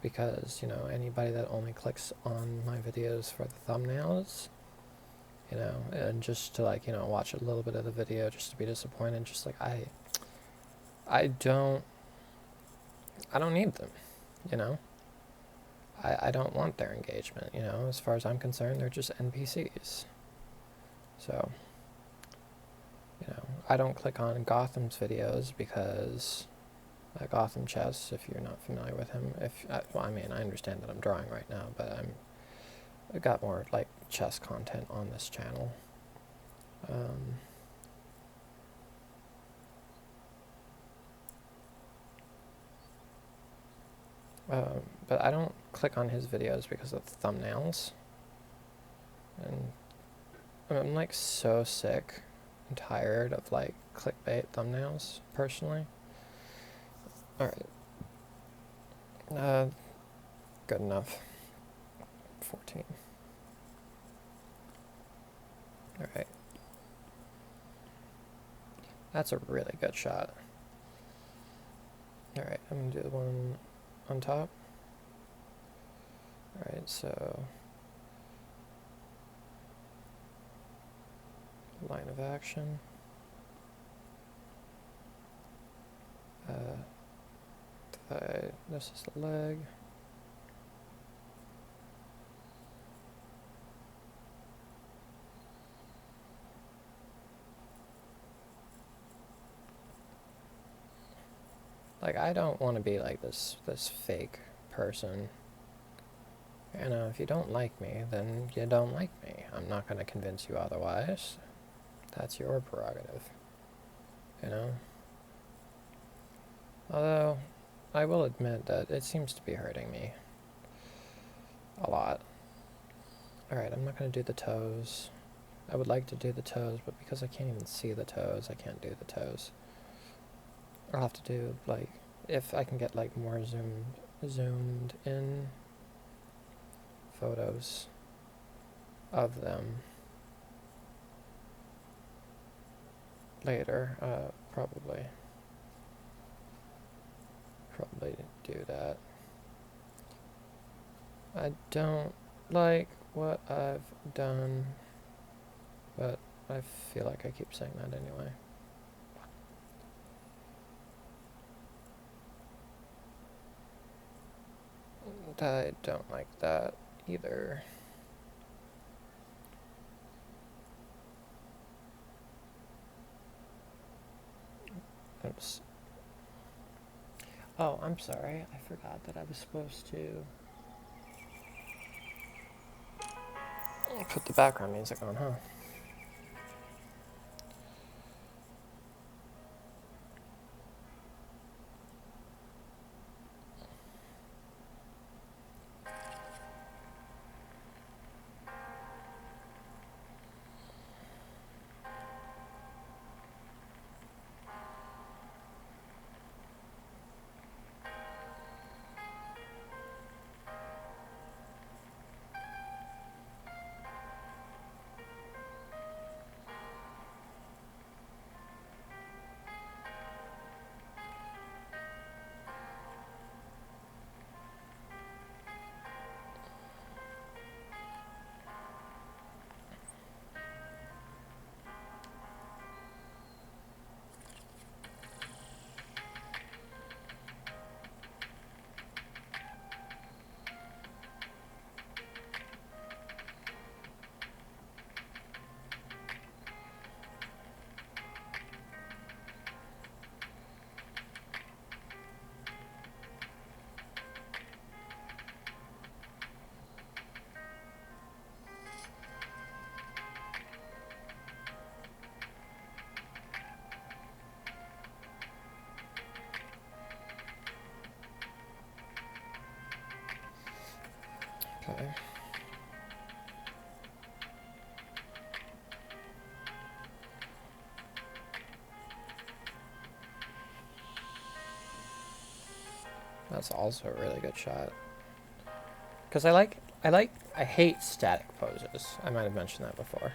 Speaker 2: because, you know, anybody that only clicks on my videos for the thumbnails, you know, and just to like, you know, watch a little bit of the video just to be disappointed, just like I don't need them, you know. I don't want their engagement, you know. As far as I'm concerned, they're just NPCs. So, you know, I don't click on Gotham's videos because Gotham Chess, if you're not familiar with him, well, I mean, I understand that I'm drawing right now, but I've got more like chess content on this channel. But I don't click on his videos because of the thumbnails. And I'm like so sick and tired of like clickbait thumbnails, personally. Alright. Good enough. 14. Alright. That's a really good shot. Alright, I'm gonna do the one on top. Alright, so line of action.
Speaker 1: Okay, this is the leg. Like, I don't want to be like this fake person. You know, if you don't like me, then you don't like me. I'm not going to convince you otherwise. That's your prerogative. You know? Although, I will admit that it seems to be hurting me a lot. Alright, I'm not going to do the toes. I would like to do the toes, but because I can't even see the toes, I can't do the toes. I'll have to do, like, if I can get, like, more zoomed in photos of them later, probably do that. I don't like what I've done, but I feel like I keep saying that anyway. I don't like that either. Oops. Oh, I'm sorry. I forgot that I was supposed to put the background music on, huh? Okay. That's also a really good shot. Because I hate static poses. I might have mentioned that before.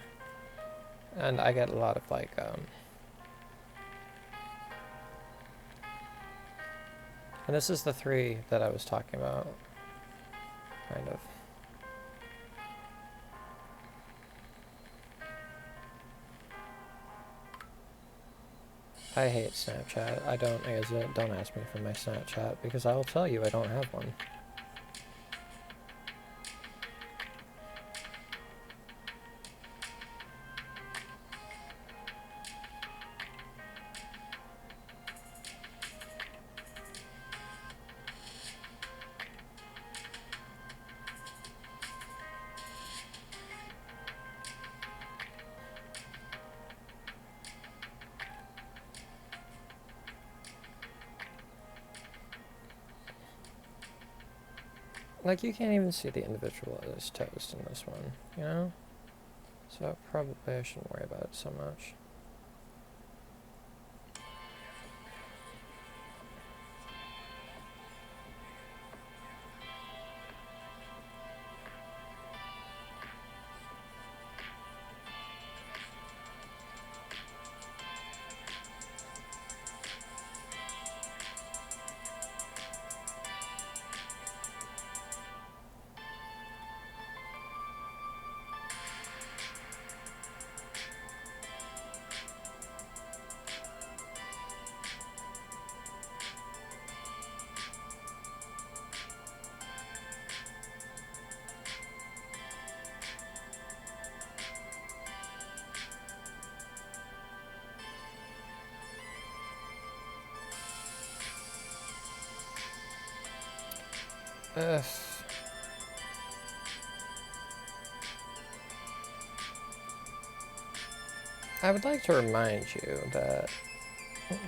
Speaker 1: And I get a lot of, like, and this is the 3 that I was talking about. Kind of. I hate Snapchat. I don't use it. Don't ask me for my Snapchat because I will tell you I don't have one. Like, you can't even see the individualized toast in this one, you know? So probably I shouldn't worry about it so much. Ugh. I would like to remind you that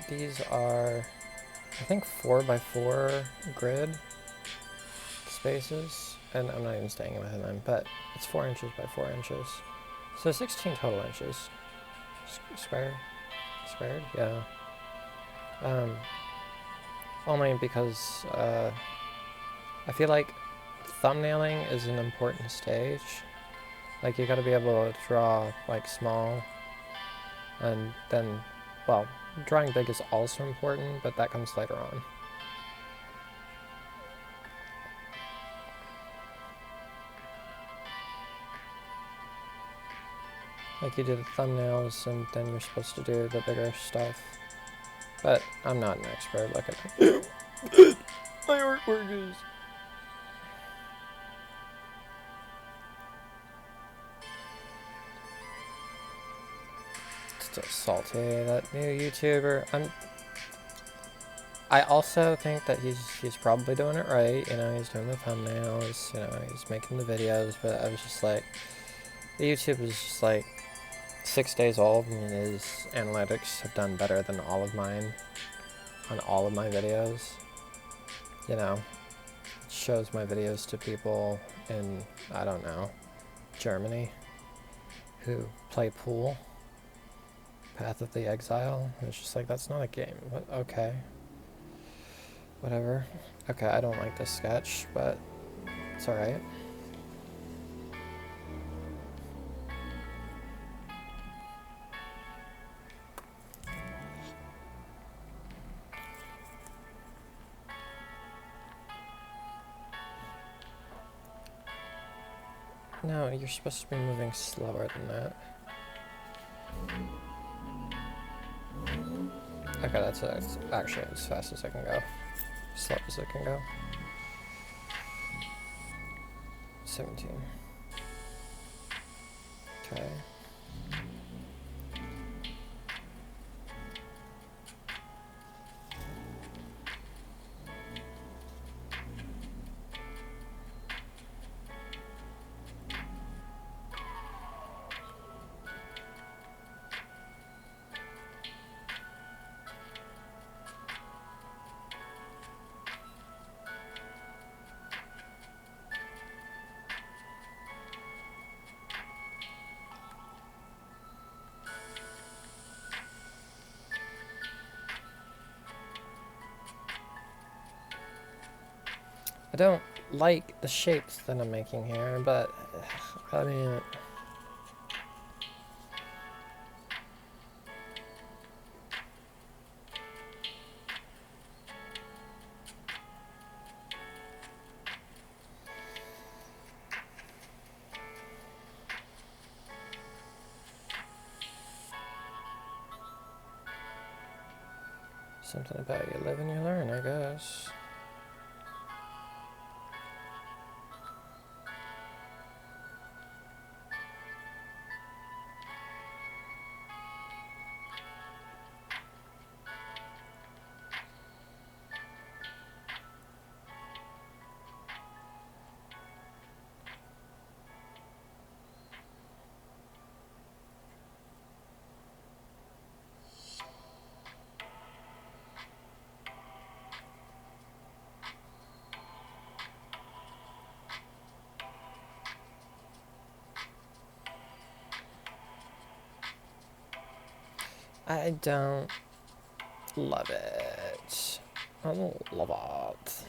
Speaker 1: these are, I think, 4x4 grid spaces, and I'm not even staying within them, but it's 4 inches by 4 inches. So 16 total inches. Squared? Squared? Yeah. Only because I feel like thumbnailing is an important stage. Like, you gotta be able to draw, like, small, and then, well, drawing big is also important, but that comes later on. Like, you do the thumbnails, and then you're supposed to do the bigger stuff. But I'm not an expert. Look at my artwork is. Still salty, that new YouTuber. I also think that he's probably doing it right. You know, he's doing the thumbnails. You know, he's making the videos. But I was just like, the YouTube is just like 6 days old, and his analytics have done better than all of mine on all of my videos. You know, it shows my videos to people in, I don't know, Germany who play pool. Path of the Exile. And it's just like, that's not a game. But okay. Whatever. Okay, I don't like this sketch, but it's alright. No, you're supposed to be moving slower than that. Okay, that's actually as fast as I can go. Slow as I can go. 17. Okay. I don't like the shapes that I'm making here, but I mean, something about you live and you learn, I guess. I don't love it. I don't love it.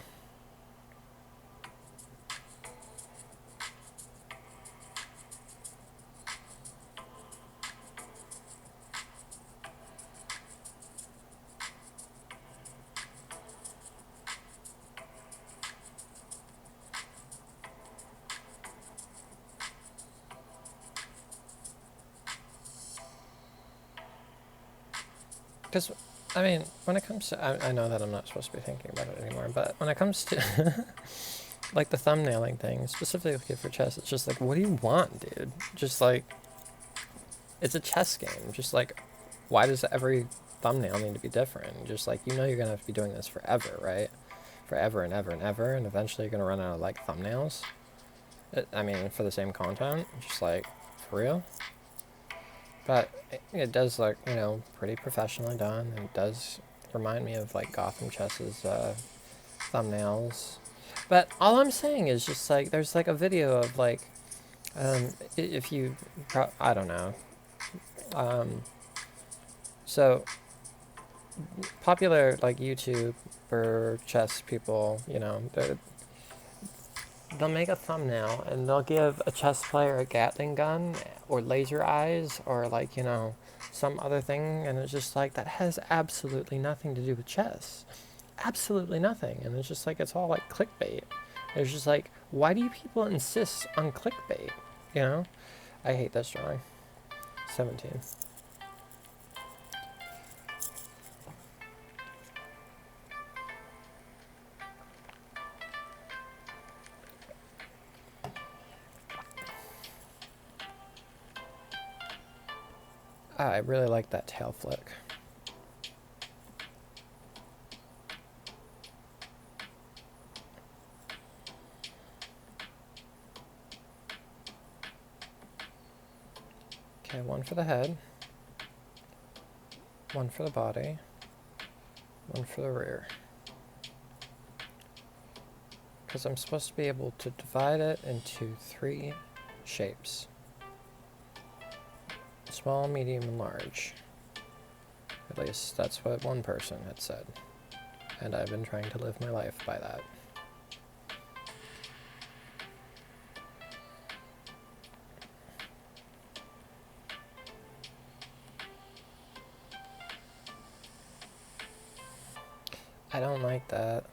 Speaker 1: Because, I mean, when it comes to, I know that I'm not supposed to be thinking about it anymore, but when it comes to, like, the thumbnailing thing, specifically for chess, it's just like, what do you want, dude? Just, like, it's a chess game. Just, like, why does every thumbnail need to be different? Just, like, you know you're going to have to be doing this forever, right? forever and ever and ever, and eventually you're gonna run out of like thumbnails. I mean, for the same content, just like, for real. But it does look, you know, pretty professionally done, and it does remind me of like Gotham Chess's thumbnails. But all I'm saying is just like, there's like a video of like, if you, I don't know. So popular like YouTube or chess people, you know, they'll make a thumbnail and they'll give a chess player a Gatling gun or laser eyes or like, you know, some other thing, and it's just like, that has absolutely nothing to do with chess. Absolutely nothing. And it's just like, it's all like clickbait. It's just like, why do you people insist on clickbait? You know? I hate this drawing. 17. I really like that tail flick. Okay, one for the head, one for the body, one for the rear. Because I'm supposed to be able to divide it into 3 shapes. Small, medium, and large. At least that's what one person had said. And I've been trying to live my life by that. I don't like that.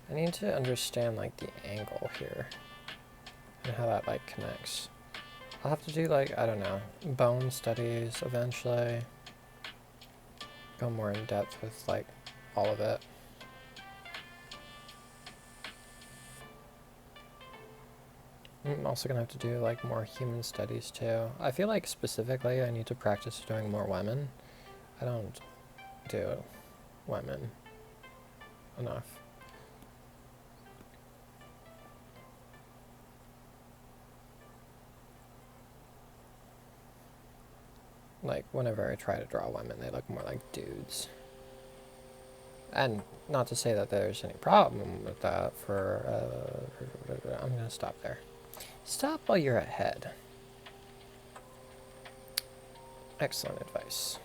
Speaker 1: I need to understand like the angle here and how that like connects. I'll have to do like, I don't know, bone studies eventually. Go more in depth with like all of it. I'm also gonna have to do like more human studies too. I feel like specifically I need to practice doing more women. I don't do women enough. Like whenever I try to draw women, they look more like dudes. And not to say that there's any problem with that I'm gonna stop there. Stop while you're ahead. Excellent advice.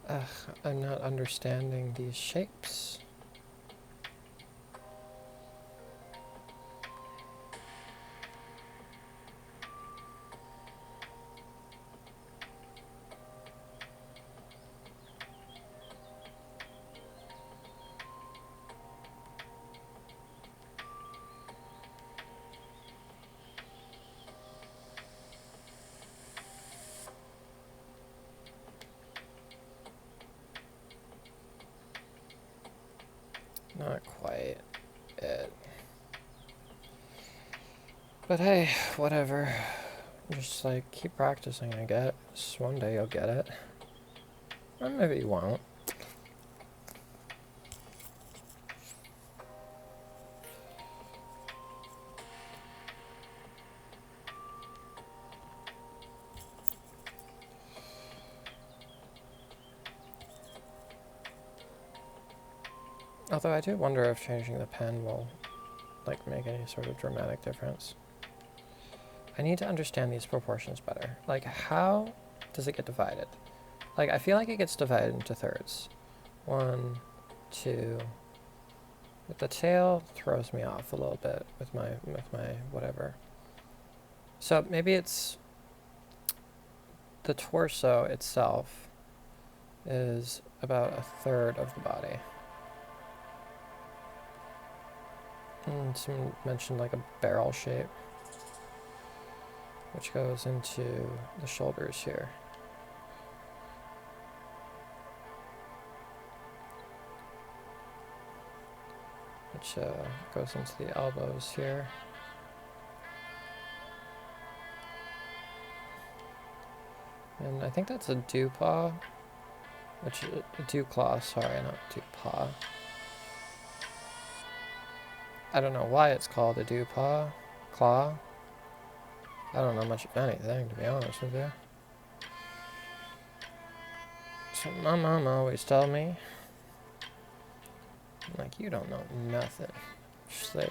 Speaker 1: Ugh, I'm not understanding these shapes. Not quite it. But hey, whatever. Just like keep practicing, I guess. One day you'll get it. Or maybe you won't. Although I do wonder if changing the pen will like make any sort of dramatic difference. I need to understand these proportions better. Like, how does it get divided? Like, I feel like it gets divided into thirds. 1, 2. But the tail throws me off a little bit with my whatever. So maybe it's the torso itself is about 1/3 of the body. And someone mentioned like a barrel shape, which goes into the shoulders here. which goes into the elbows here. And I think that's a dew paw, which a dew claw, sorry, not dew paw. I don't know why it's called a dew paw, claw. I don't know much of anything, to be honest with you. So my mom always told me, like, you don't know nothing. She's like,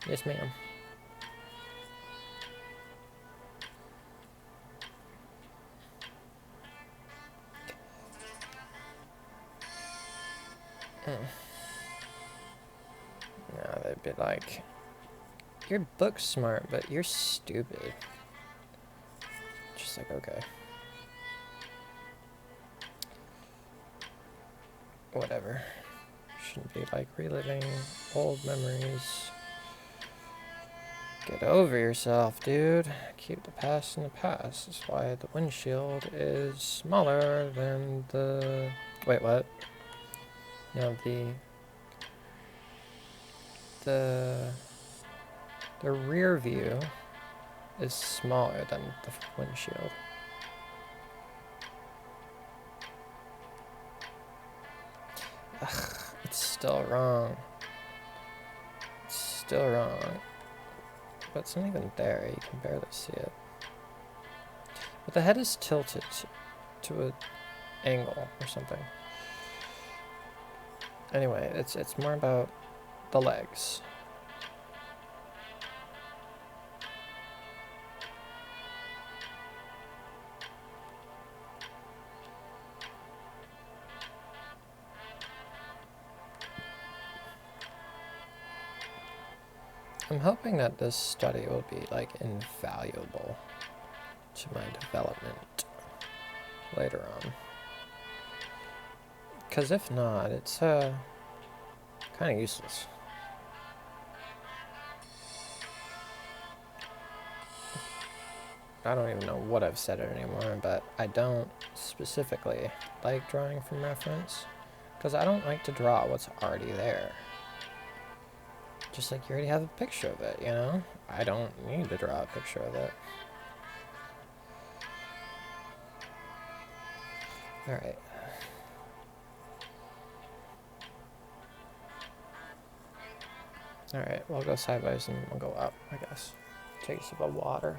Speaker 1: yes ma'am. Yeah, they'd be like, you're book smart, but you're stupid. Just like, okay. Whatever. Shouldn't be like reliving old memories. Get over yourself, dude. Keep the past in the past. That's why the windshield is smaller than the... Wait, what? No, the rear view is smaller than the windshield. Ugh, it's still wrong. It's still wrong. But it's not even there. You can barely see it. But the head is tilted to an angle or something. Anyway, it's more about the legs. I'm hoping that this study will be like invaluable to my development later on. Because if not, it's kind of useless. I don't even know what I've said it anymore, but I don't specifically like drawing from reference because I don't like to draw what's already there. Just like you already have a picture of it, you know? I don't need to draw a picture of it. Alright. Alright, we'll go sideways and we'll go up, I guess. Take a sip of water.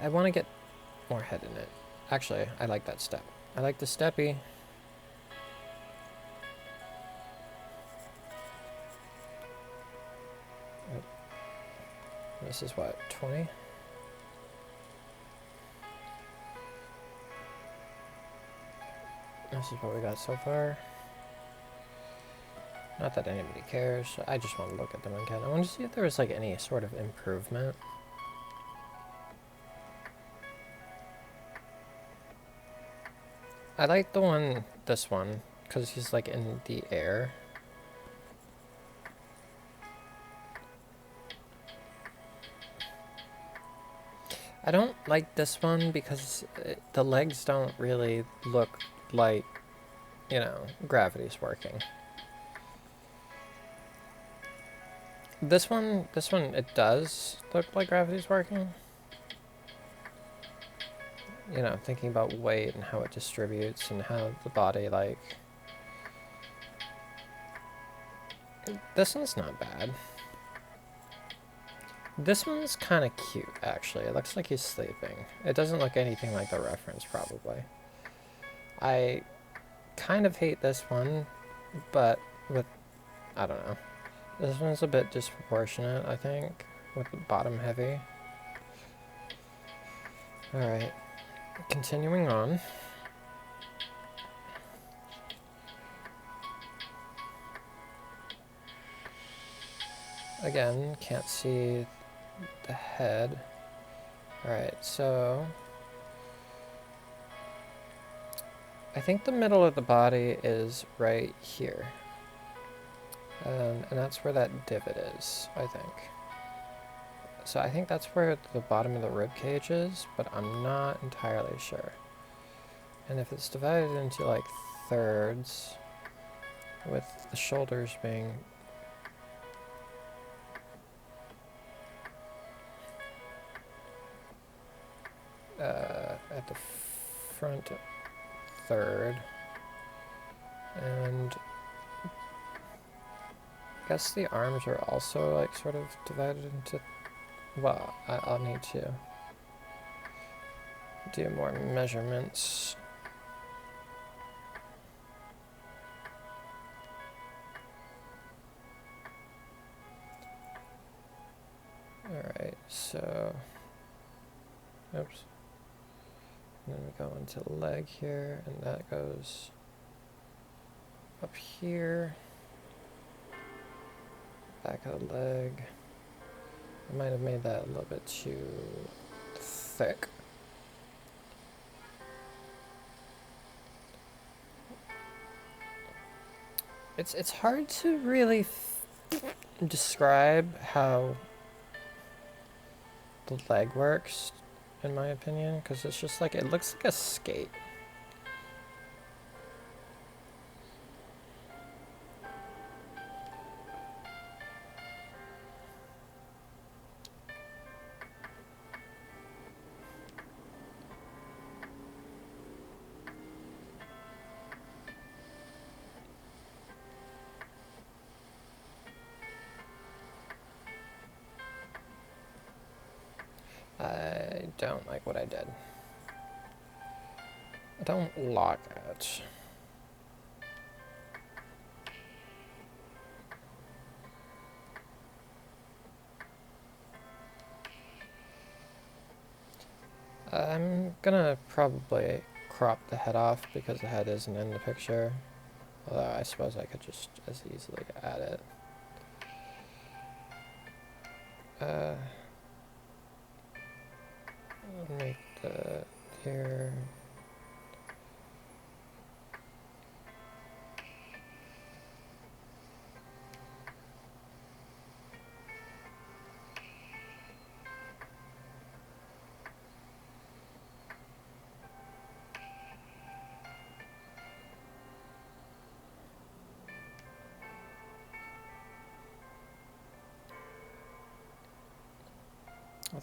Speaker 1: I want to get more head in it. Actually, I like that step. I like the steppy. This is what, 20? This is what we got so far. Not that anybody cares. I just want to look at them again. I want to see if there was like any sort of improvement. I like this one, because he's like in the air. I don't like this one because the legs don't really look like, you know, gravity's working. This one, it does look like gravity's working. You know, thinking about weight and how it distributes and how the body, like... This one's not bad. This one's kind of cute, actually. It looks like he's sleeping. It doesn't look anything like the reference, probably. I kind of hate this one, but with... I don't know. This one's a bit disproportionate, I think, with the bottom heavy. Alright. Continuing on. Again, can't see the head. Alright, so... I think the middle of the body is right here. And that's where that divot is, I think. So I think that's where the bottom of the rib cage is, but I'm not entirely sure. And if it's divided into like thirds, with the shoulders being at the front third, and I guess the arms are also like sort of divided into, well, I'll need to do more measurements. Alright, so, oops. And then we go into the leg here, and that goes up here. Back of the leg. I might have made that a little bit too thick. It's hard to really describe how the leg works, in my opinion, because it's just like, it looks like a skate. I don't like what I did. I don't lock it. I'm gonna probably crop the head off because the head isn't in the picture. Although I suppose I could just as easily add it. I'll make the here.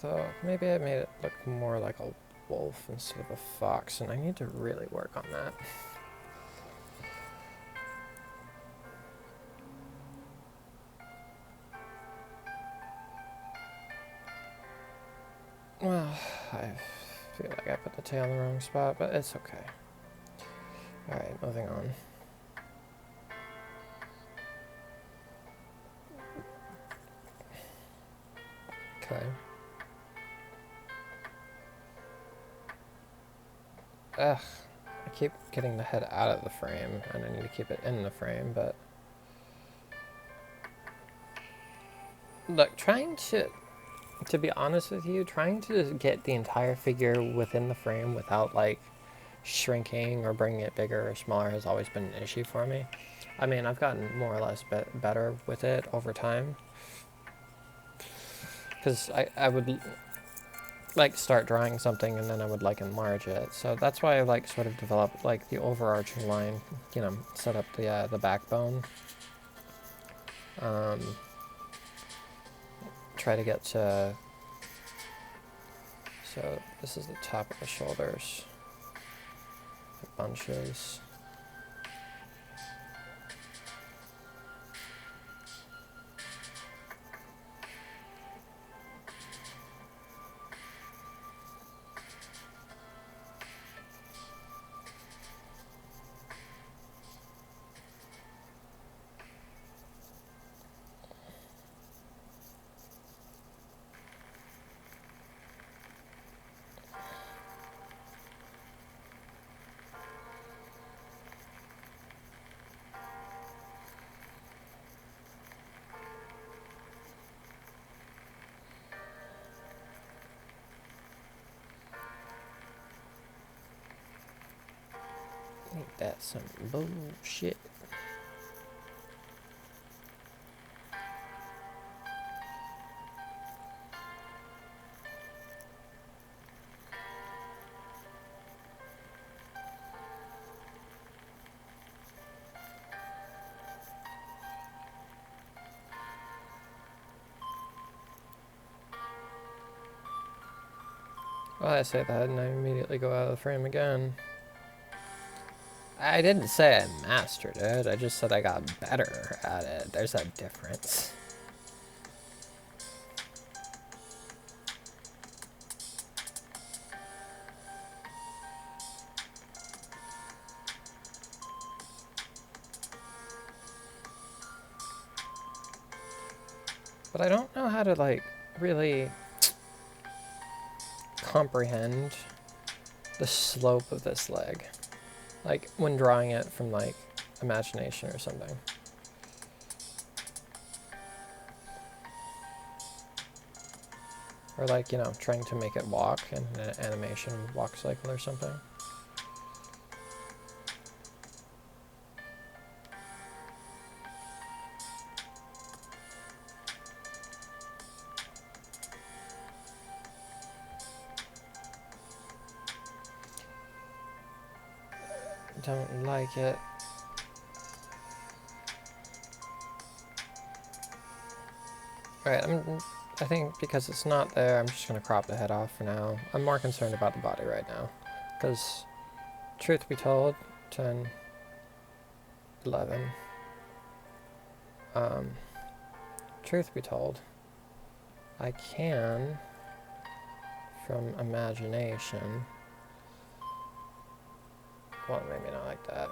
Speaker 1: Although, maybe I made it look more like a wolf instead of a fox, and I need to really work on that. Well, I feel like I put the tail in the wrong spot, but it's okay. Alright, moving on. Okay. Ugh, I keep getting the head out of the frame, and I need to keep it in the frame, but... Look, trying to be honest with you, trying to get the entire figure within the frame without, like, shrinking or bringing it bigger or smaller has always been an issue for me. I mean, I've gotten more or less better with it over time. Because I would... like start drawing something and then I would like enlarge it. So that's why I like sort of developed like the overarching line, you know, set up the backbone. Try to get to, so this is the top of the shoulders, the bunches. Ain't that some bullshit? Well, I say that and I immediately go out of the frame again. I didn't say I mastered it, I just said I got better at it. There's a difference. But I don't know how to, like, really comprehend the slope of this leg. Like, when drawing it from, like, imagination or something. Or, like, you know, trying to make it walk in an animation walk cycle or something. Don't like it. Alright, I think because it's not there, I'm just going to crop the head off for now. I'm more concerned about the body right now. Because, truth be told, 10, 11. Truth be told, I can, from imagination, well, maybe not like that.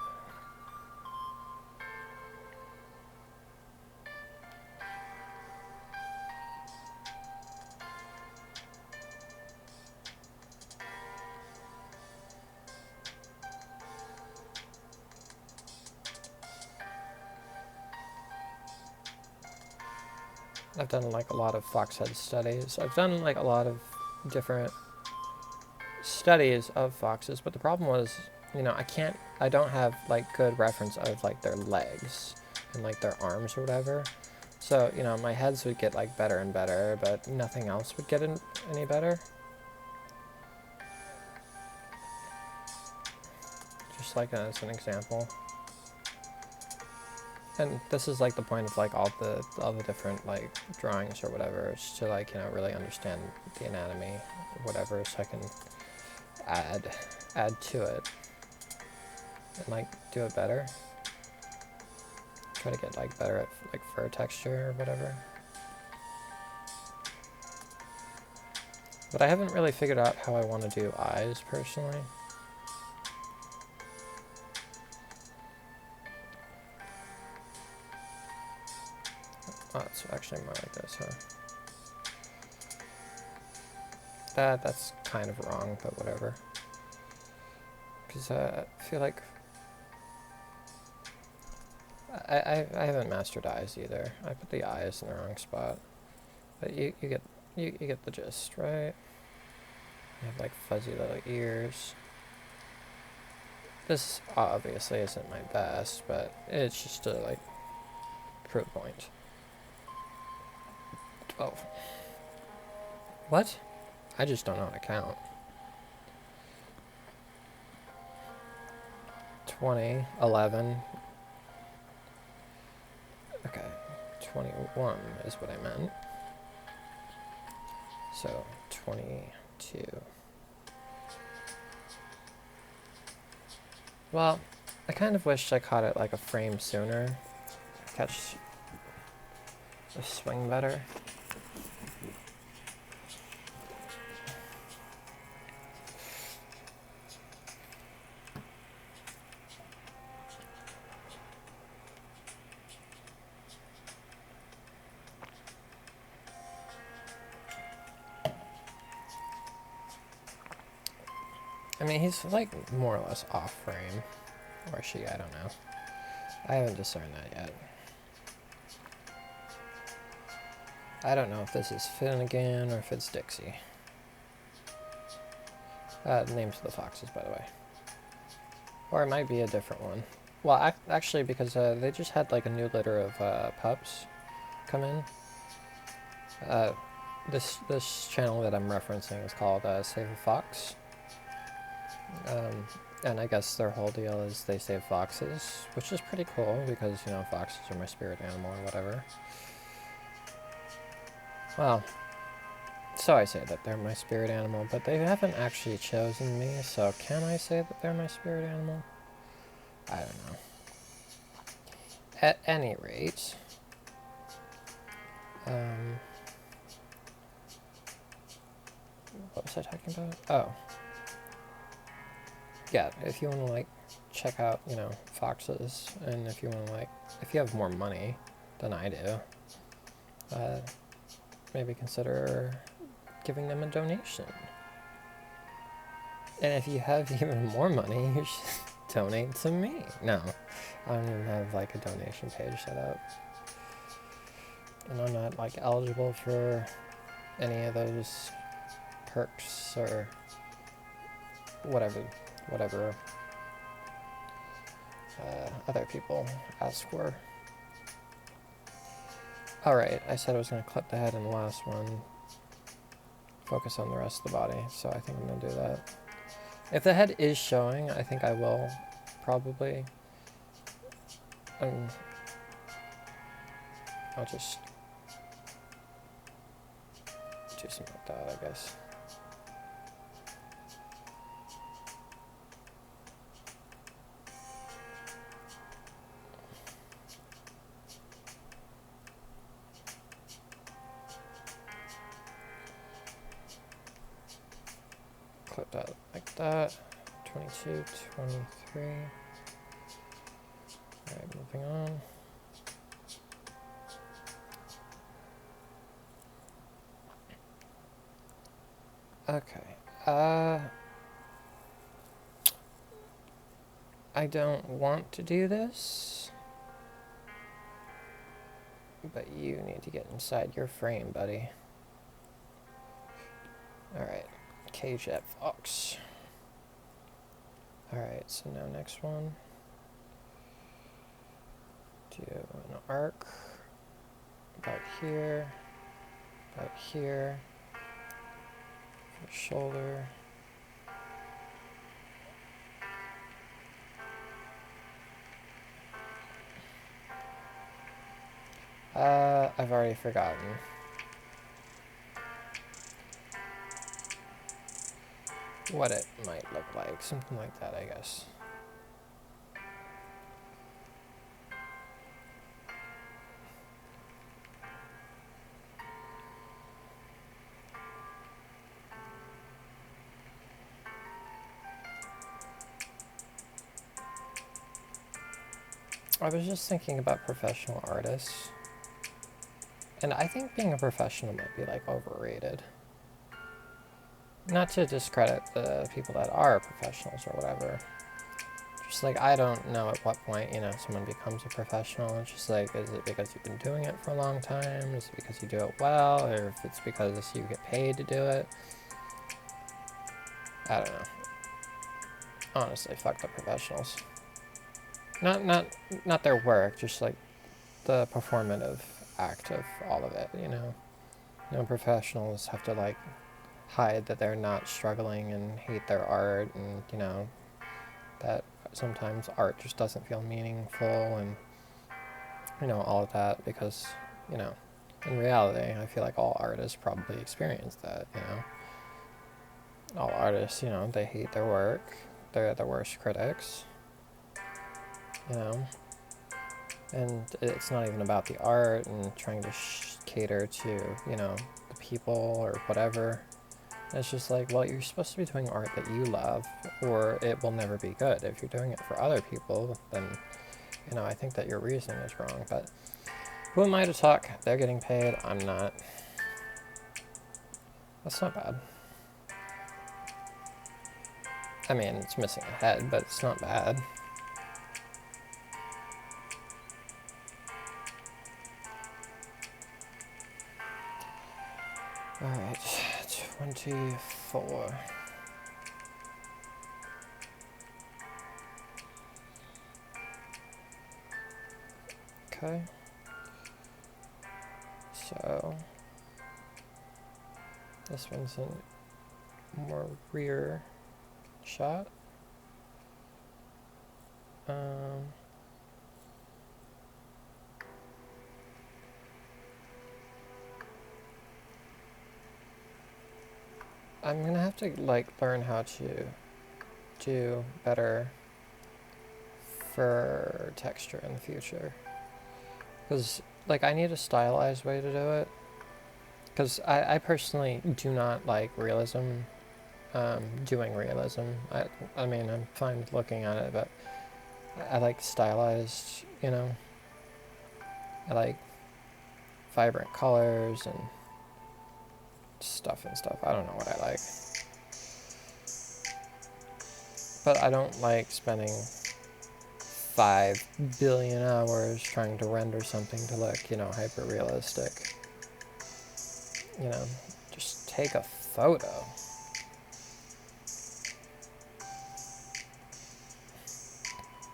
Speaker 1: I've done like a lot of foxhead studies. I've done like a lot of different studies of foxes, but the problem was, you know, I don't have like good reference of like their legs and like their arms or whatever. So, you know, my heads would get like better and better, but nothing else would get any better. Just like as an example. And this is like the point of like all the different like drawings or whatever, is to like, you know, really understand the anatomy, whatever, so I can add to it and like do it better. Try to get like better at like fur texture or whatever. But I haven't really figured out how I want to do eyes personally. Oh, it's actually more like this, huh? That's kind of wrong, but whatever. Because I feel like I haven't mastered eyes either. I put the eyes in the wrong spot. But you get the gist, right? You have like fuzzy little ears. This obviously isn't my best, but it's just a like proof point. 12. What? I just don't know how to count. 20, 11. Okay, 21 is what I meant. So, 22. Well, I kind of wished I caught it like a frame sooner. Catch the swing better. I mean, he's like more or less off frame. Or she, I don't know. I haven't discerned that yet. I don't know if this is Finnegan or if it's Dixie. Names of the foxes, by the way. Or it might be a different one. Well, actually, because they just had like a new litter of pups come in. This channel that I'm referencing is called Save a Fox. And I guess their whole deal is they save foxes, which is pretty cool because, you know, foxes are my spirit animal or whatever. Well, so I say that they're my spirit animal, but they haven't actually chosen me, so can I say that they're my spirit animal? I don't know. At any rate, what was I talking about? Oh, yeah, if you want to, like, check out, you know, foxes, and if you want to, like, if you have more money than I do, maybe consider giving them a donation. And if you have even more money, you should donate to me. No, I don't even have, like, a donation page set up. And I'm not, like, eligible for any of those perks or whatever other people ask for. Alright, I said I was going to clip the head in the last one, focus on the rest of the body, so I think I'm going to do that. If the head is showing, I think I will probably, I'll just do something like that, I guess. Clip that like that. 22, 23. Alright, moving on. Okay. I don't want to do this, but you need to get inside your frame, buddy. Alright. Cage that fox. Alright, so now next one. Do an arc. About here. About here. For the shoulder. I've already forgotten. What it might look like. Something like that, I guess. I was just thinking about professional artists. And I think being a professional might be, like, overrated. Not to discredit the people that are professionals or whatever. Just, like, I don't know at what point, you know, someone becomes a professional. It's just, like, is it because you've been doing it for a long time? Is it because you do it well? Or if it's because you get paid to do it? I don't know. Honestly, fuck the professionals. Not their work, just, like, the performative act of all of it, you know? No professionals have to, like, hide that they're not struggling and hate their art, and, you know, that sometimes art just doesn't feel meaningful, and, you know, all of that, because, you know, in reality, I feel like all artists probably experience that, you know? All artists, you know, they hate their work, they're the worst critics, you know? And it's not even about the art and trying to cater to, you know, the people or whatever. It's just like, well, you're supposed to be doing art that you love, or it will never be good. If you're doing it for other people, then, you know, I think that your reasoning is wrong. But who am I to talk? They're getting paid. I'm not. That's not bad. I mean, it's missing a head, but it's not bad. Alright, 24. Okay. So, this one's a more rear shot. I'm gonna have to like learn how to do better for texture in the future. Because like I need a stylized way to do it. Because I personally do not like realism, doing realism. I mean, I'm fine with looking at it, but I like stylized, you know? I like vibrant colors and stuff and stuff. I don't know what I like. But I don't like spending 5 billion hours trying to render something to look, you know, hyper realistic. You know, just take a photo.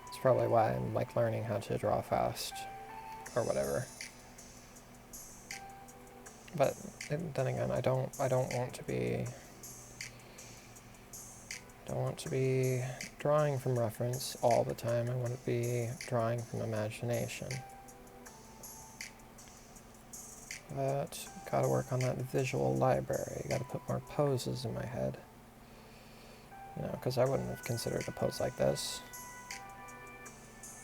Speaker 1: It's probably why I'm like learning how to draw fast or whatever. But then again, I don't want to be drawing from reference all the time. I want to be drawing from imagination. But gotta work on that visual library. Gotta put more poses in my head. You know, because I wouldn't have considered a pose like this.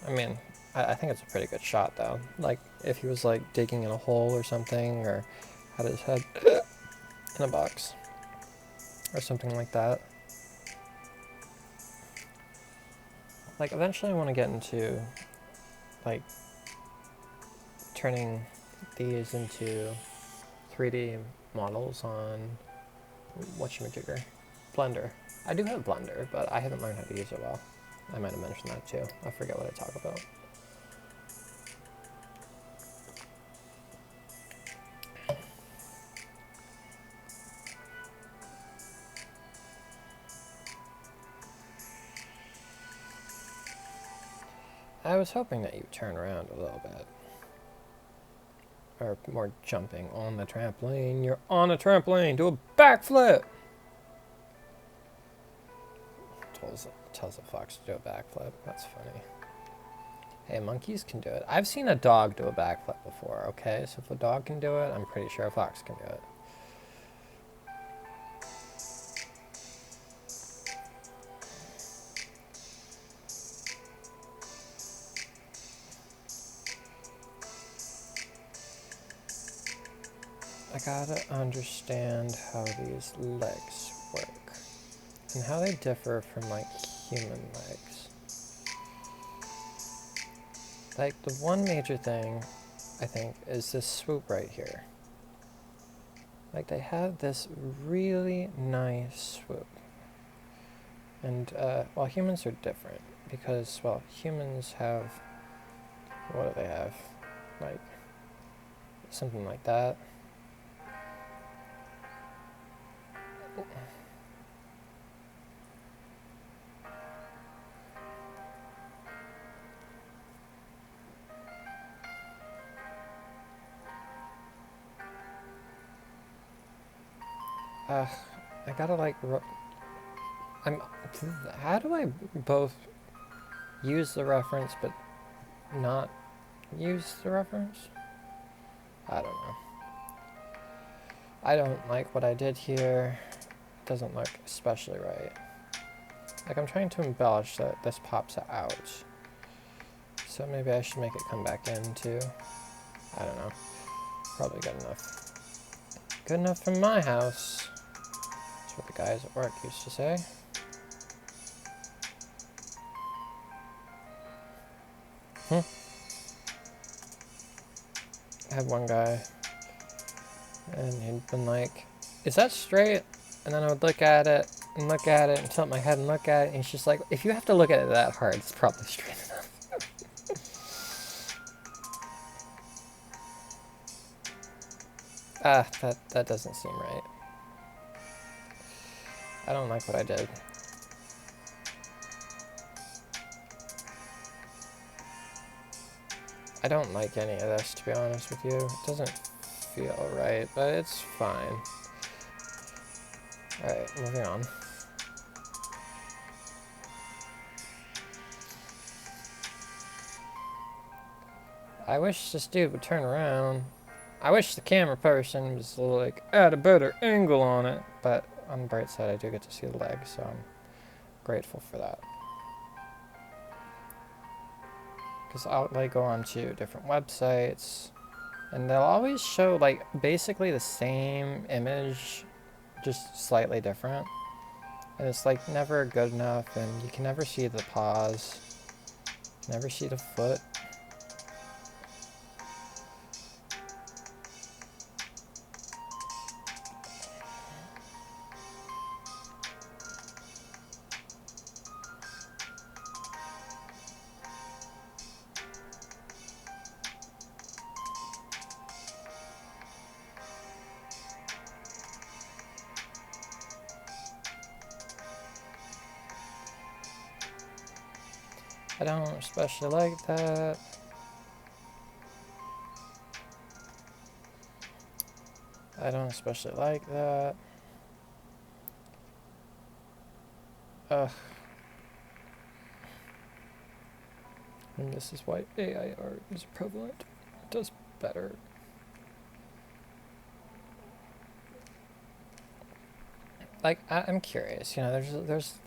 Speaker 1: I mean, I think it's a pretty good shot though. Like if he was like digging in a hole or something, or had his head in a box or something like that. Like eventually I want to get into like turning these into 3D models on whatchamajigger, Blender. I do have Blender, but I haven't learned how to use it well. I might have mentioned that too. I forget what I talk about. I was hoping that you'd turn around a little bit. Or more jumping on the trampoline. You're on a trampoline. Do a backflip. Tells a fox to do a backflip. That's funny. Hey, monkeys can do it. I've seen a dog do a backflip before, okay? So if a dog can do it, I'm pretty sure a fox can do it. I gotta understand how these legs work and how they differ from like human legs. Like the one major thing I think is this swoop right here. Like they have this really nice swoop. And well, humans are different because, well, humans have, what do they have? Like something like that. I gotta like, how do I both use the reference but not use the reference? I don't know. I don't like what I did here. It doesn't look especially right. Like I'm trying to embellish so that this pops out. So maybe I should make it come back in too. I don't know. Probably good enough. Good enough for my house. That's what the guys at work used to say. I had one guy, and he'd been like, "Is that straight?" And then I would look at it, and look at it, and tilt my head and look at it, and he's just like, "If you have to look at it that hard, it's probably straight enough." That doesn't seem right. I don't like what I did. I don't like any of this, to be honest with you. It doesn't feel right, but it's fine. Alright, moving on. I wish this dude would turn around. I wish the camera person was like at a better angle on it, but on the bright side, I do get to see the leg, so I'm grateful for that. Because I'll like go on to different websites, and they'll always show like basically the same image, just slightly different. And it's like never good enough, and you can never see the paws, never see the foot. I don't especially like that. I don't especially like that. Ugh. And this is why AI art is prevalent. It does better. Like, I'm curious, you know, there's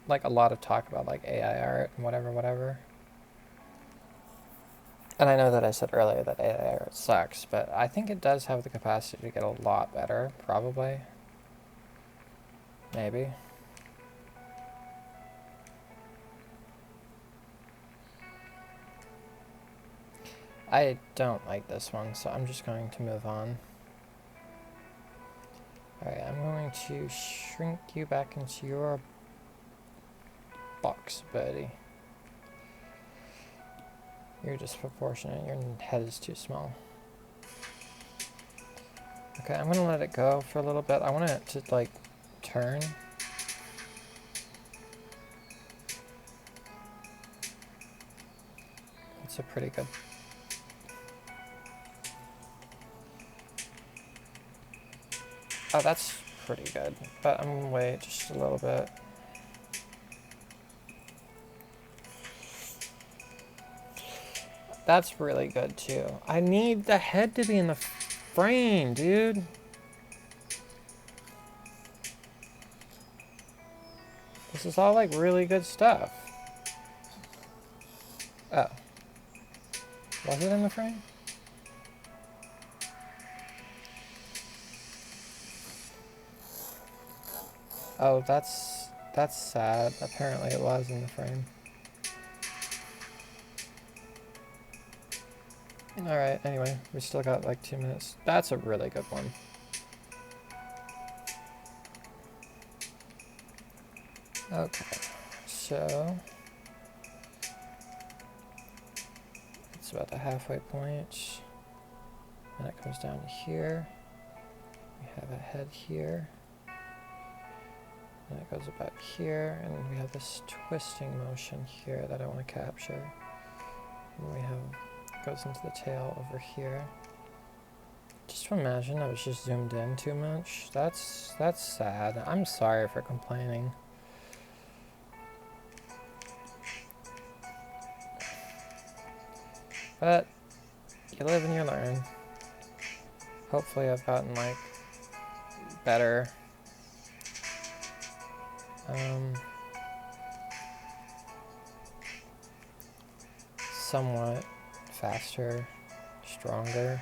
Speaker 1: like a lot of talk about like AI art and whatever. And I know that I said earlier that AI art sucks, but I think it does have the capacity to get a lot better, probably. Maybe. I don't like this one, so I'm just going to move on. Alright, I'm going to shrink you back into your box, buddy. You're disproportionate. Your head is too small. Okay, I'm gonna let it go for a little bit. I want it to, like, turn. It's a pretty good... Oh, that's pretty good. But I'm gonna wait just a little bit. That's really good, too. I need the head to be in the frame, dude. This is all, like, really good stuff. Oh. Was it in the frame? Oh, that's sad. Apparently it was in the frame. Alright, anyway, we still got like 2 minutes. That's a really good one. Okay, so it's about the halfway point. And it comes down to here. We have a head here. And it goes about here, and we have this twisting motion here that I want to capture. And we have goes into the tail over here. Just imagine I was just zoomed in too much. That's sad. I'm sorry for complaining. But you live and you learn. Hopefully I've gotten like better. Somewhat faster, stronger.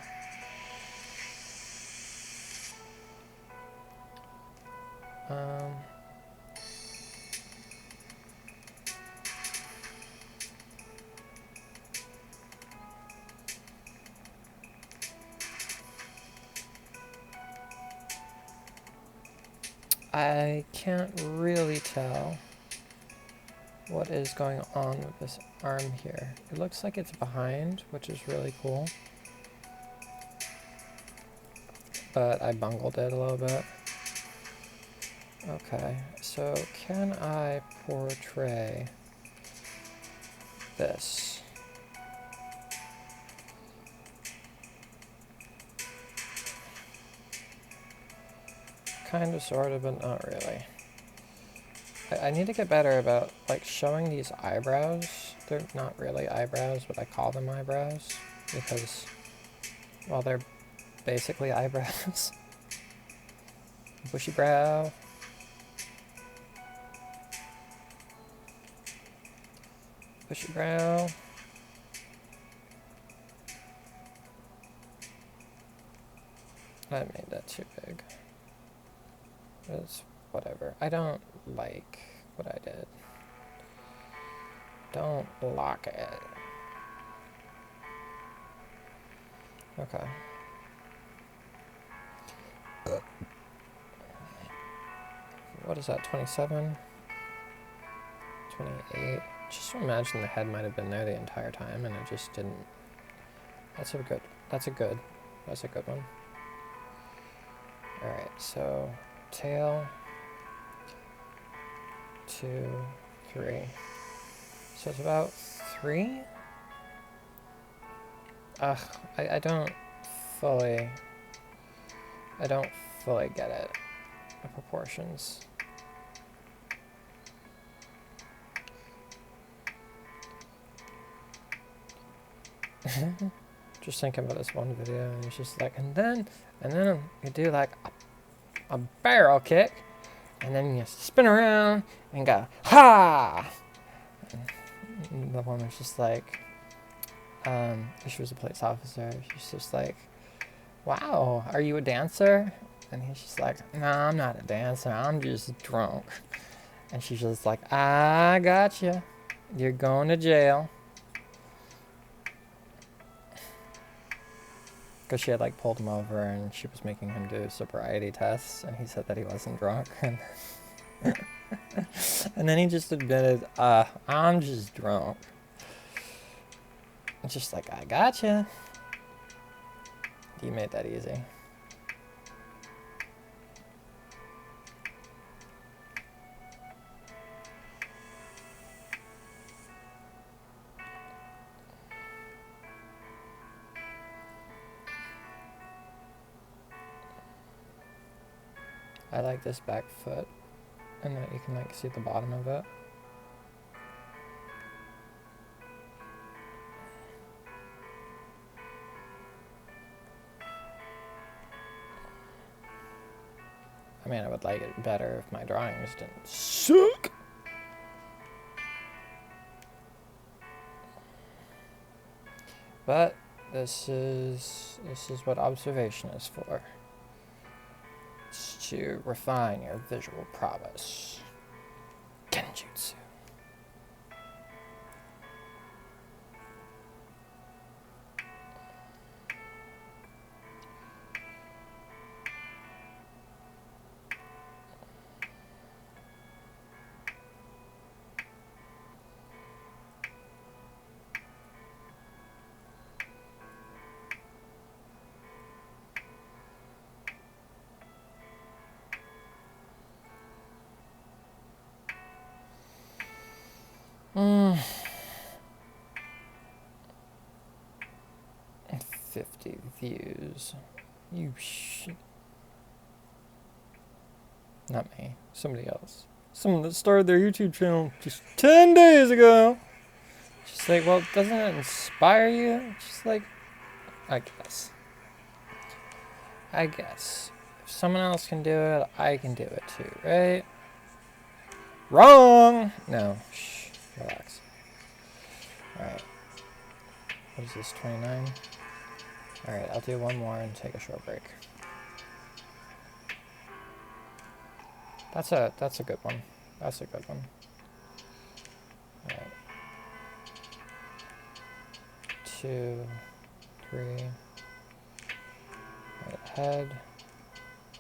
Speaker 1: I can't really tell what is going on with this arm here. It looks like it's behind, which is really cool. But I bungled it a little bit. Okay, so can I portray this? Kind of, sort of, but not really. I need to get better about like showing these eyebrows. They're not really eyebrows, but I call them eyebrows because, well, they're basically eyebrows. Bushy brow. Bushy brow. I made that too big. It's whatever. I don't like what I did. Don't lock it. Okay. What is that, 27? 28. Just imagine the head might have been there the entire time and it just didn't. That's a good one. Alright, so tail, 2, 3. So it's about 3? Ugh, I don't fully get it. The proportions. Just thinking about this one video, and it's just like, and then you do like a barrel kick, and then you spin around and go ha. And the woman's just like, she was a police officer. She's just like, wow, are you a dancer? And he's just like, no, I'm not a dancer. I'm just drunk. And she's just like, I gotcha. You're going to jail. Because she had like pulled him over and she was making him do sobriety tests, and he said that he wasn't drunk. And, and then he just admitted, I'm just drunk. It's just like, I gotcha. You made that easy. I like this back foot, and that you can like see the bottom of it. I mean, I would like it better if my drawings didn't suck. But this is what observation is for. It's to refine your visual prowess. Genjutsu. Mm. 50 views. You shit. Not me. Somebody else. Someone that started their YouTube channel just 10 days ago. Just like, well, doesn't it inspire you? Just like, I guess. If someone else can do it, I can do it too, right? Wrong! No. Shh. Relax. Alright. What is this, 29? Alright, I'll do one more and take a short break. That's a good one. That's a good one. Alright. 2, 3. Right, head,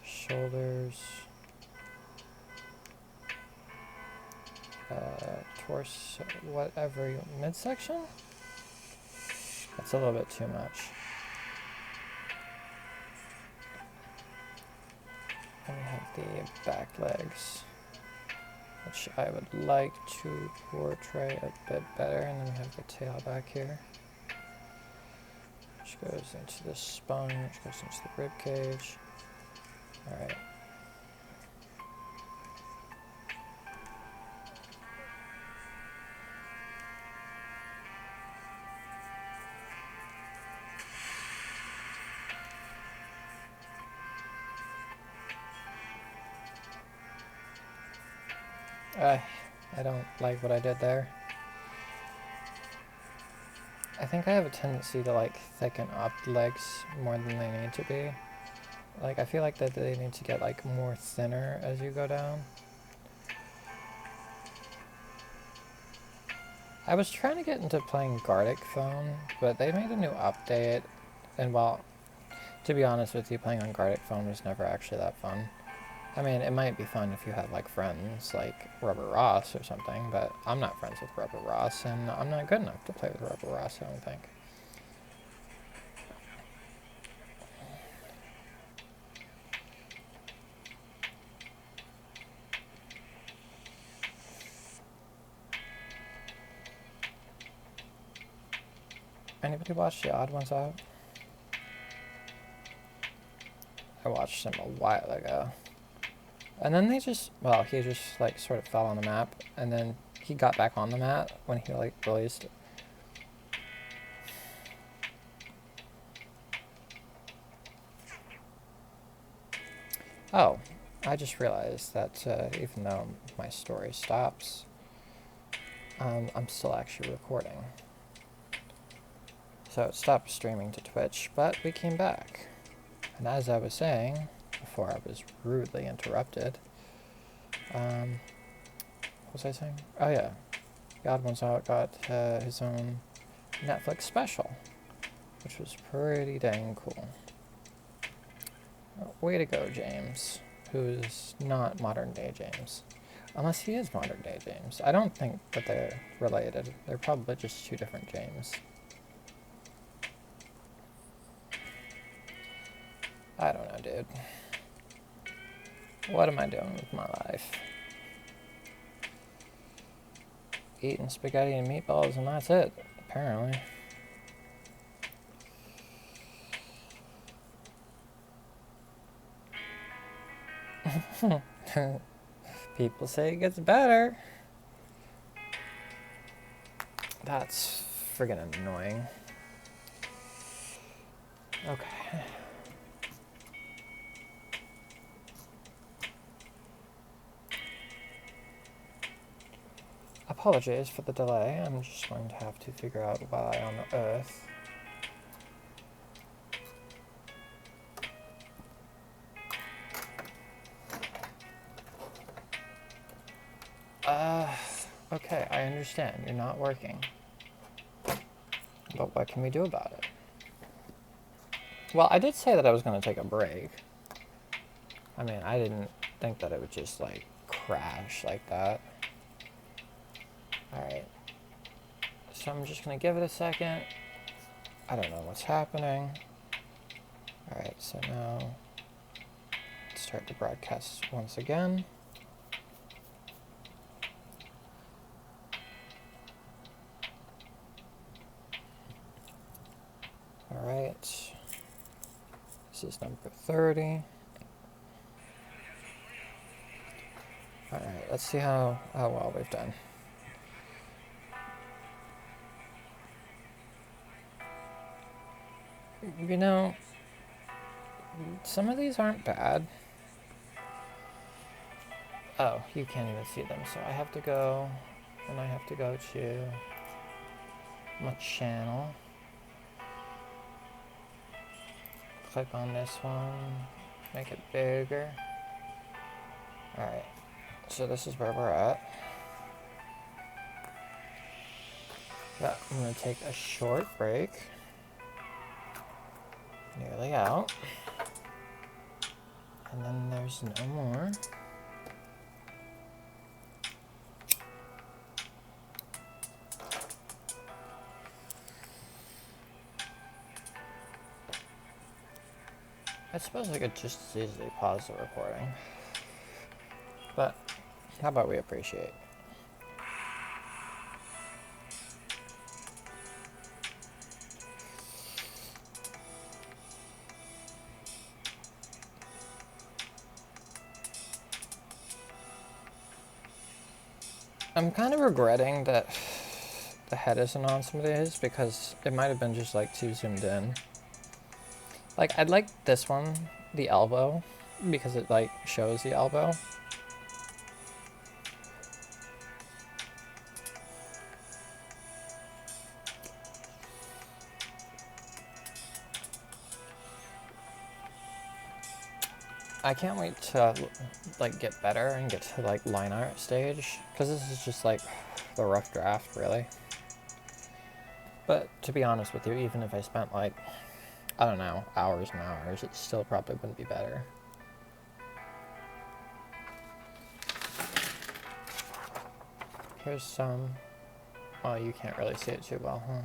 Speaker 1: shoulders, torso, whatever, midsection? That's a little bit too much. And we have the back legs, which I would like to portray a bit better. And then we have the tail back here, which goes into the spine, which goes into the rib cage. All right. I don't like what I did there. I think I have a tendency to like thicken up legs more than they need to be. Like I feel like that they need to get like more thinner as you go down. I was trying to get into playing Gartic Phone, but they made a new update, and well, to be honest with you, playing on Gartic Phone was never actually that fun. I mean, it might be fun if you have like friends like Rubber Ross or something, but I'm not friends with Rubber Ross, and I'm not good enough to play with Rubber Ross, I don't think. Anybody watch The Odd Ones Out? I watched him a while ago. And then they just, well, he just like sort of fell on the map, and then he got back on the map when he like released. Oh, I just realized that even though my story stops, I'm still actually recording. So it stopped streaming to Twitch, but we came back. And as I was saying, before I was rudely interrupted, what was I saying? Oh yeah, The Odd Ones Out got his own Netflix special, which was pretty dang cool. Way to go, James, who's not modern day James. Unless he is modern day James. I don't think that they're related. They're probably just two different James. I don't know, dude. What am I doing with my life? Eating spaghetti and meatballs and that's it, apparently. People say it gets better. That's friggin' annoying. Okay. Apologies for the delay. I'm just going to have to figure out why on earth. Okay, I understand. You're not working. But what can we do about it? Well, I did say that I was going to take a break. I mean, I didn't think that it would just, like, crash like that. Alright. So I'm just going to give it a second. I don't know what's happening. Alright, so now let's start the broadcast once again. Alright. This is number 30. Alright, let's see how well we've done. You know, some of these aren't bad. Oh, you can't even see them, so I have to go, and I have to go to my channel. Click on this one, make it bigger. Alright, so this is where we're at. But I'm going to take a short break. Nearly out. And then there's no more. I suppose I could just as easily pause the recording. But how about we appreciate? I'm kind of regretting that the head isn't on some of these because it might have been just like too zoomed in. Like I'd like this one, the elbow, because it like shows the elbow.
Speaker 2: I can't wait to like get better and get to like line art stage, because this is just like the rough draft, really. But to be honest with you, even if I spent like, I don't know, hours and hours, it still probably wouldn't be better. Here's some. Oh, you can't really see it too well, huh?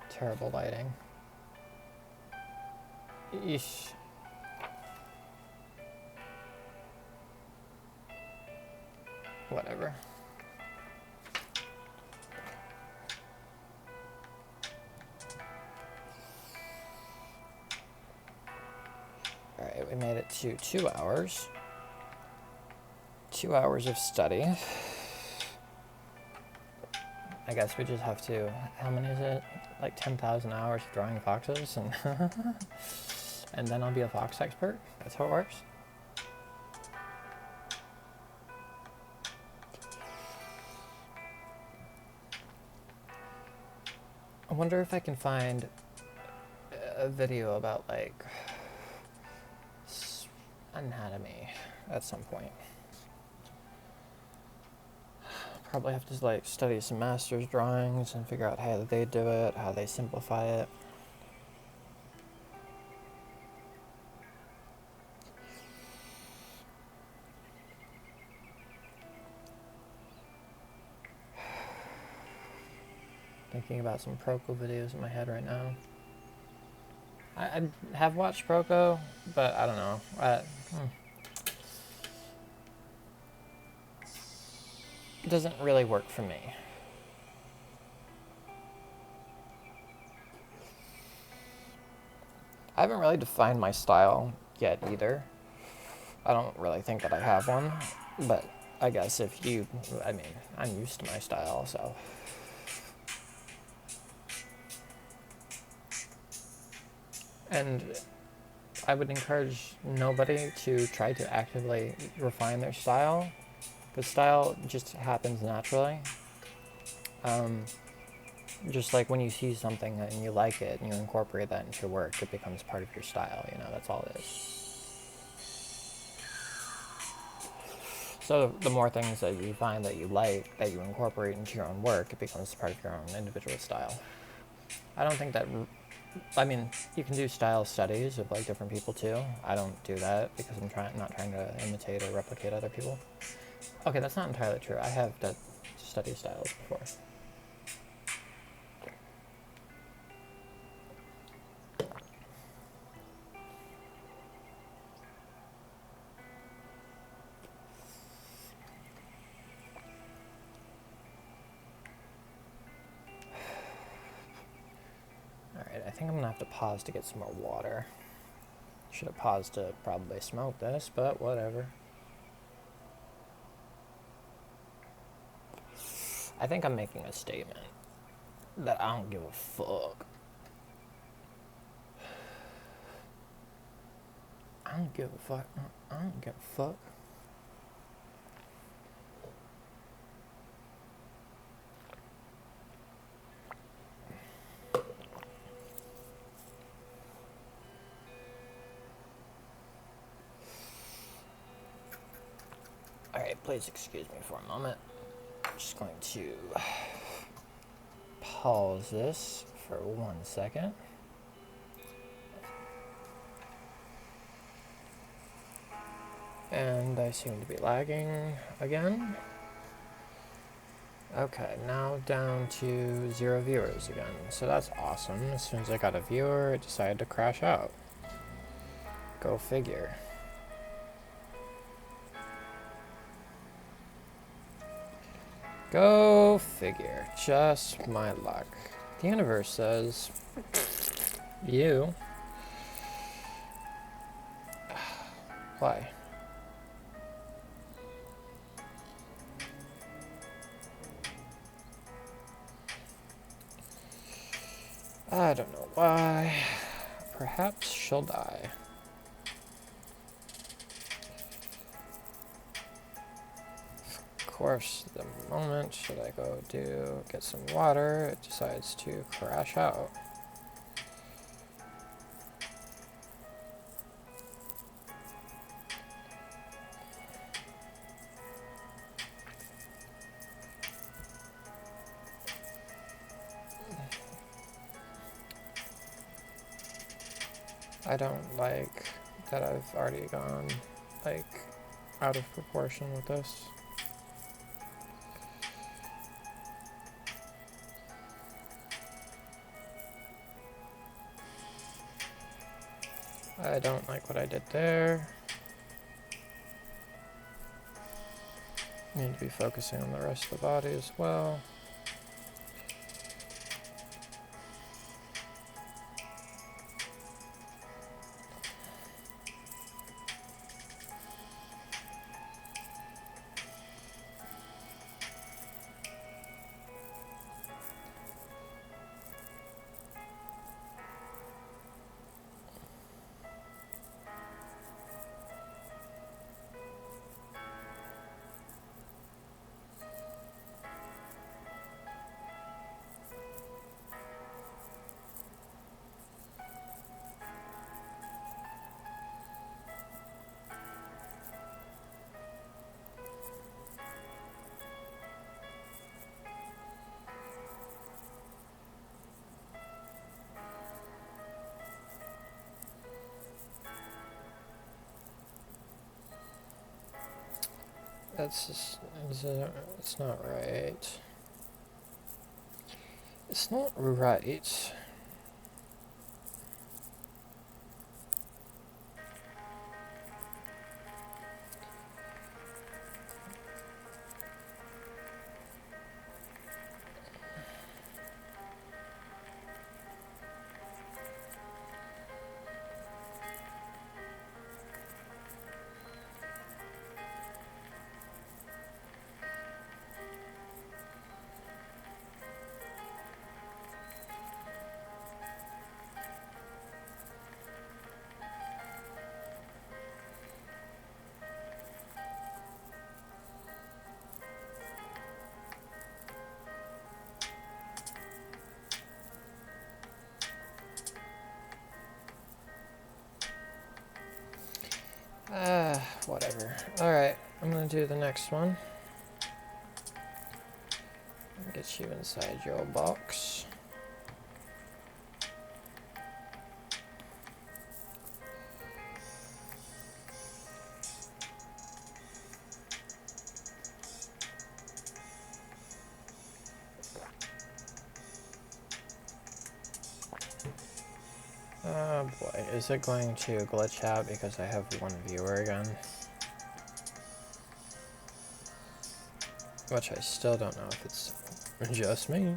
Speaker 2: Terrible lighting. Eesh. Whatever. Alright, we made it to 2 hours. 2 hours of study. I guess we just have to, how many is it? Like 10,000 hours of drawing foxes, and and then I'll be a fox expert. That's how it works. I wonder if I can find a video about like anatomy at some point. Probably have to like study some master's drawings and figure out how they do it, how they simplify it. Thinking about some Proco videos in my head right now. I have watched Proco, but I don't know. It doesn't really work for me. I haven't really defined my style yet either. I don't really think that I have one, but I guess if you, I mean, I'm used to my style, so. And I would encourage nobody to try to actively refine their style, because style just happens naturally. Just like when you see something and you like it and you incorporate that into your work, it becomes part of your style, you know, that's all it is. So the more things that you find that you like, that you incorporate into your own work, it becomes part of your own individual style. I don't think that, I mean, you can do style studies of like different people too. I don't do that because I'm not trying to imitate or replicate other people. Okay, that's not entirely true. I have studied styles before. Alright, I think I'm gonna have to pause to get some more water. Should have paused to probably smoke this, but whatever. I think I'm making a statement that I don't give a fuck. I don't give a fuck. I don't give a fuck. Alright, please excuse me for a moment. I'm just going to pause this for 1 second. And I seem to be lagging again. Okay, now down to 0 viewers again. So that's awesome. As soon as I got a viewer, it decided to crash out. Go figure. Go figure. Just my luck. The universe says, you. Why? I don't know why. Perhaps she'll die. Of course, the moment should I go get some water, it decides to crash out.
Speaker 1: I don't like that I've already gone, like, out of proportion with this. I don't like what I did there. Need to be focusing on the rest of the body as well. That's just, it's not right. It's not right. Whatever. Alright, I'm gonna do the next one. Get you inside your box. Oh boy, is it going to glitch out because I have one viewer again? Which I still don't know if it's just me.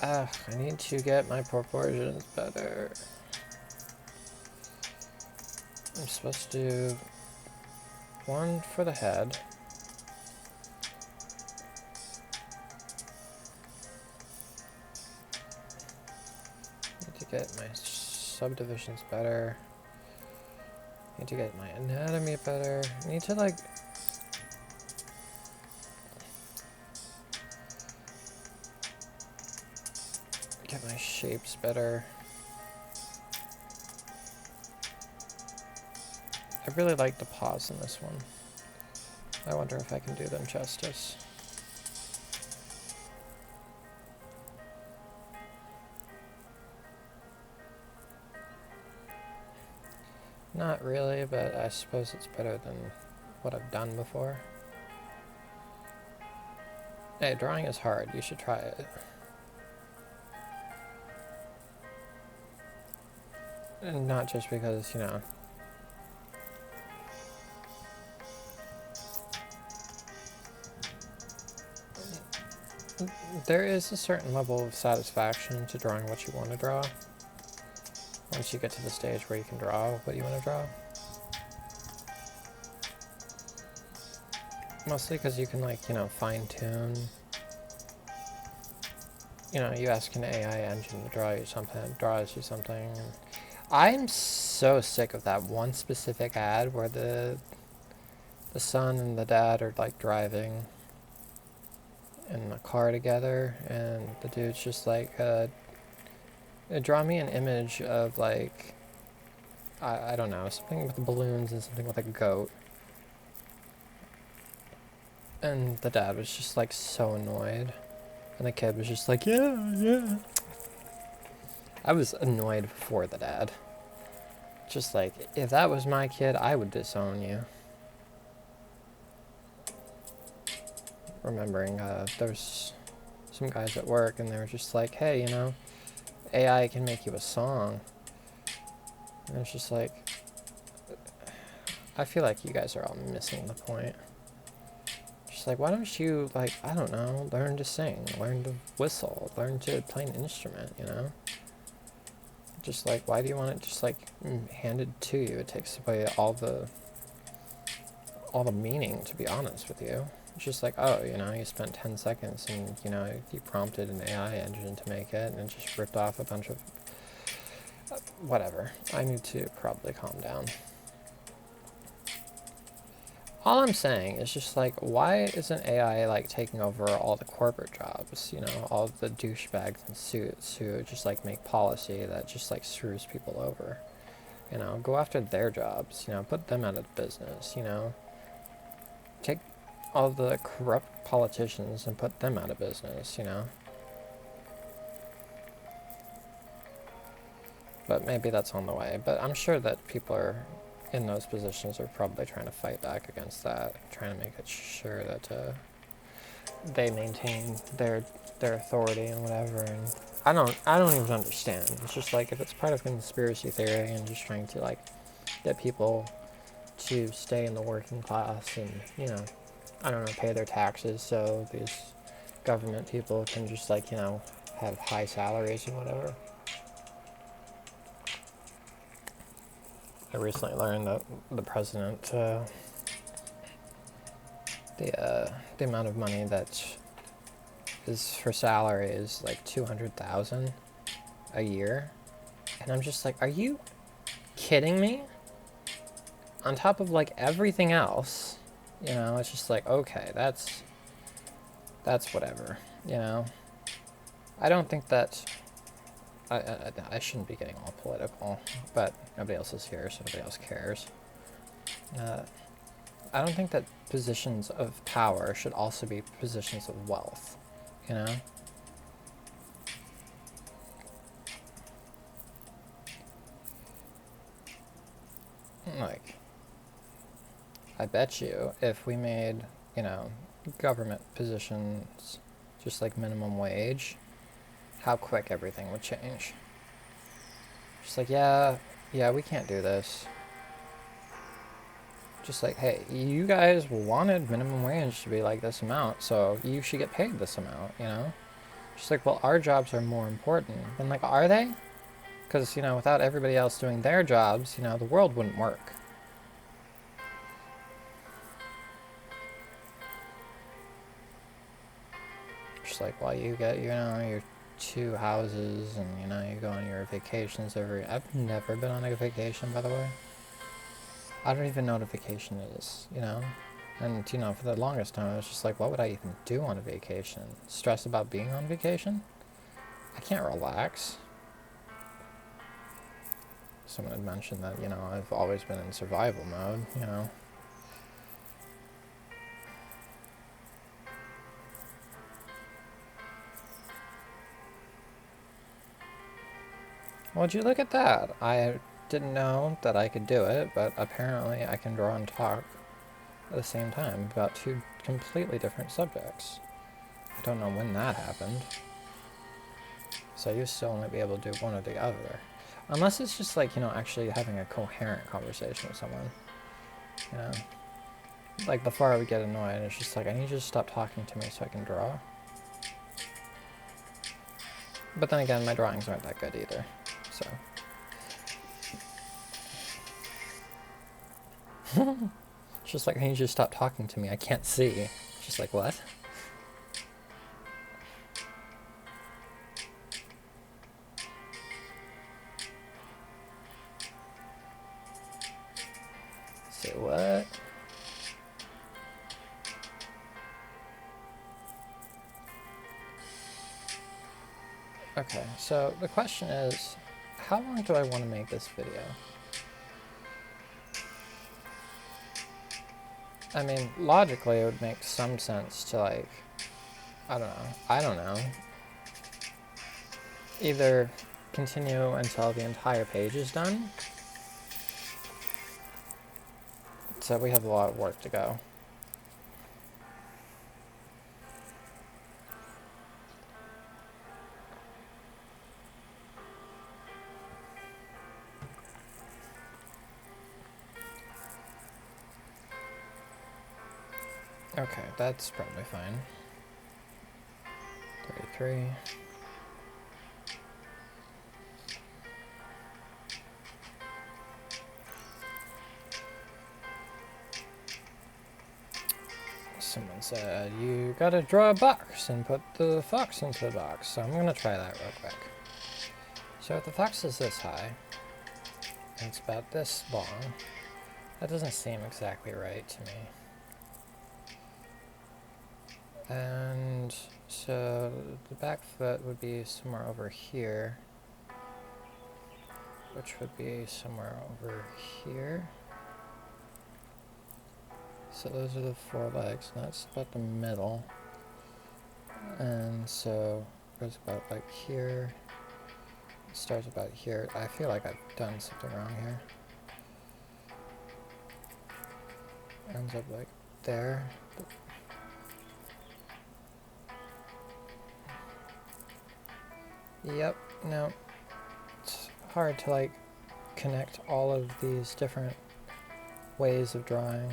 Speaker 1: I need to get my proportions better. I'm supposed to do one for the head. Need to get my subdivisions better. Need to get my anatomy better. Need to like get my shapes better. I really like the paws in this one. I wonder if I can do them justice. Not really, but I suppose it's better than what I've done before. Hey, drawing is hard. You should try it. And not just because, you know, there is a certain level of satisfaction to drawing what you want to draw. Once you get to the stage where you can draw what you want to draw. Mostly because you can, like, you know, fine-tune. You know, you ask an AI engine to draw you something, it draws you something. And I'm so sick of that one specific ad where the son and the dad are, like, driving in a car together, and the dude's just like, draw me an image of, like, I don't know, something with balloons and something with a goat. And the dad was just, like, so annoyed. And the kid was just like, yeah, yeah. I was annoyed for the dad. Just like, if that was my kid, I would disown you. Remembering there was some guys at work and they were just like, hey, you know, AI can make you a song. And it's just like, I feel like you guys are all missing the point. Just like, why don't you, like, I don't know, learn to sing, learn to whistle, learn to play an instrument, you know? Just like, why do you want it just like handed to you? It takes away all the meaning, to be honest with you. It's just like, oh, you know, you spent 10 seconds and, you know, you prompted an AI engine to make it and it just ripped off a bunch of whatever. I need to probably calm down. All I'm saying is just like, why isn't AI like taking over all the corporate jobs? You know, all the douchebags in suits who just like make policy that just like screws people over. You know, go after their jobs. You know, put them out of business. You know, take all the corrupt politicians and put them out of business. You know. But maybe that's on the way. But I'm sure that people are in those positions are probably trying to fight back against that, trying to make it sure that they maintain their authority and whatever. And I don't even understand. It's just like, if it's part of conspiracy theory and just trying to like get people to stay in the working class and, you know, I don't know, pay their taxes so these government people can just like, you know, have high salaries and whatever. I recently learned that the president, the amount of money that is for salary is like $200,000 a year, and I'm just like, are you kidding me? On top of like everything else, you know, it's just like, okay, that's whatever, you know. I don't think that I shouldn't be getting all political, but nobody else is here, so nobody else cares. I don't think that positions of power should also be positions of wealth, you know? Like, I bet you if we made, you know, government positions just like minimum wage, how quick everything would change. Just like, yeah, we can't do this. Just like, hey, you guys wanted minimum wage to be like this amount, so you should get paid this amount, you know? Just like, well, our jobs are more important. And like, are they? Because, you know, without everybody else doing their jobs, you know, the world wouldn't work. Just like, well, you get, you know, your 2 houses and, you know, you go on your vacations every... I've never been on a vacation, by the way. I don't even know what a vacation is, you know? And, you know, for the longest time, I was just like, what would I even do on a vacation? Stress about being on vacation? I can't relax. Someone had mentioned that, you know, I've always been in survival mode, you know? Would you look at that? I didn't know that I could do it, but apparently I can draw and talk at the same time about 2 completely different subjects. I don't know when that happened. So I used to only be able to do one or the other. Unless it's just like, you know, actually having a coherent conversation with someone. You know? Like, before I would get annoyed, it's just like, I need you to stop talking to me so I can draw. But then again, my drawings aren't that good either. So. It's just like, I need you to stop talking to me. I can't see. It's just like, what? Say what? Okay, so the question is, how long do I want to make this video? I mean, logically, it would make some sense to, like, I don't know. Either continue until the entire page is done. So we have a lot of work to go. Okay, that's probably fine. 33. Someone said, you gotta draw a box and put the fox into the box. So I'm gonna try that real quick. So if the fox is this high, and it's about this long, that doesn't seem exactly right to me. And so the back foot would be somewhere over here, which would be somewhere over here. So those are the 4 legs, and that's about the middle. And so it goes about like here. It starts about here. I feel like I've done something wrong here. Ends up like there. Yep, no. It's hard to like connect all of these different ways of drawing.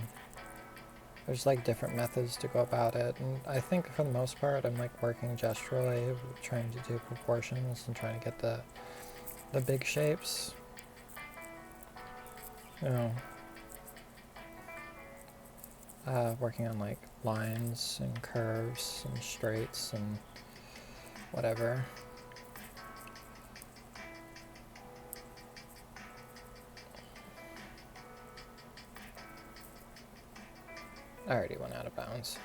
Speaker 1: There's like different methods to go about it, and I think for the most part I'm like working gesturally, trying to do proportions and trying to get the big shapes. You know, working on like lines and curves and straights and whatever. I already went out of bounds.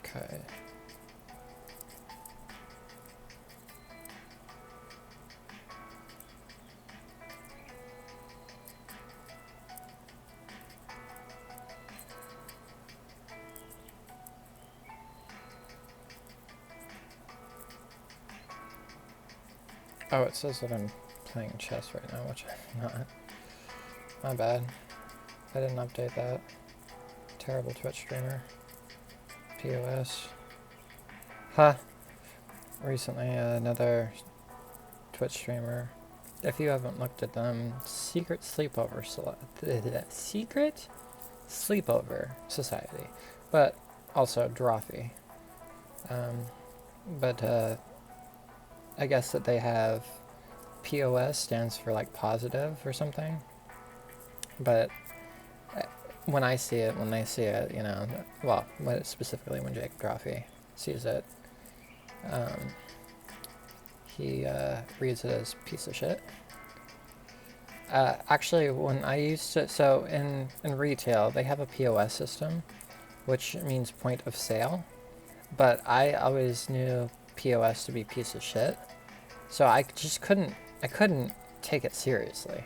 Speaker 1: Okay. Oh, it says that I'm playing chess right now, which I'm not. My bad. I didn't update that. Terrible Twitch streamer. POS. Huh. Recently, another Twitch streamer. If you haven't looked at them, Secret Sleepover Society. But also Drawfee. But I guess that they have POS stands for like positive or something. But when I see it, when they see it, you know, well, specifically when Jake Drawfee sees it, he reads it as piece of shit. Actually, when I used to, so in retail, they have a POS system, which means point of sale, but I always knew POS to be piece of shit, so I just couldn't take it seriously.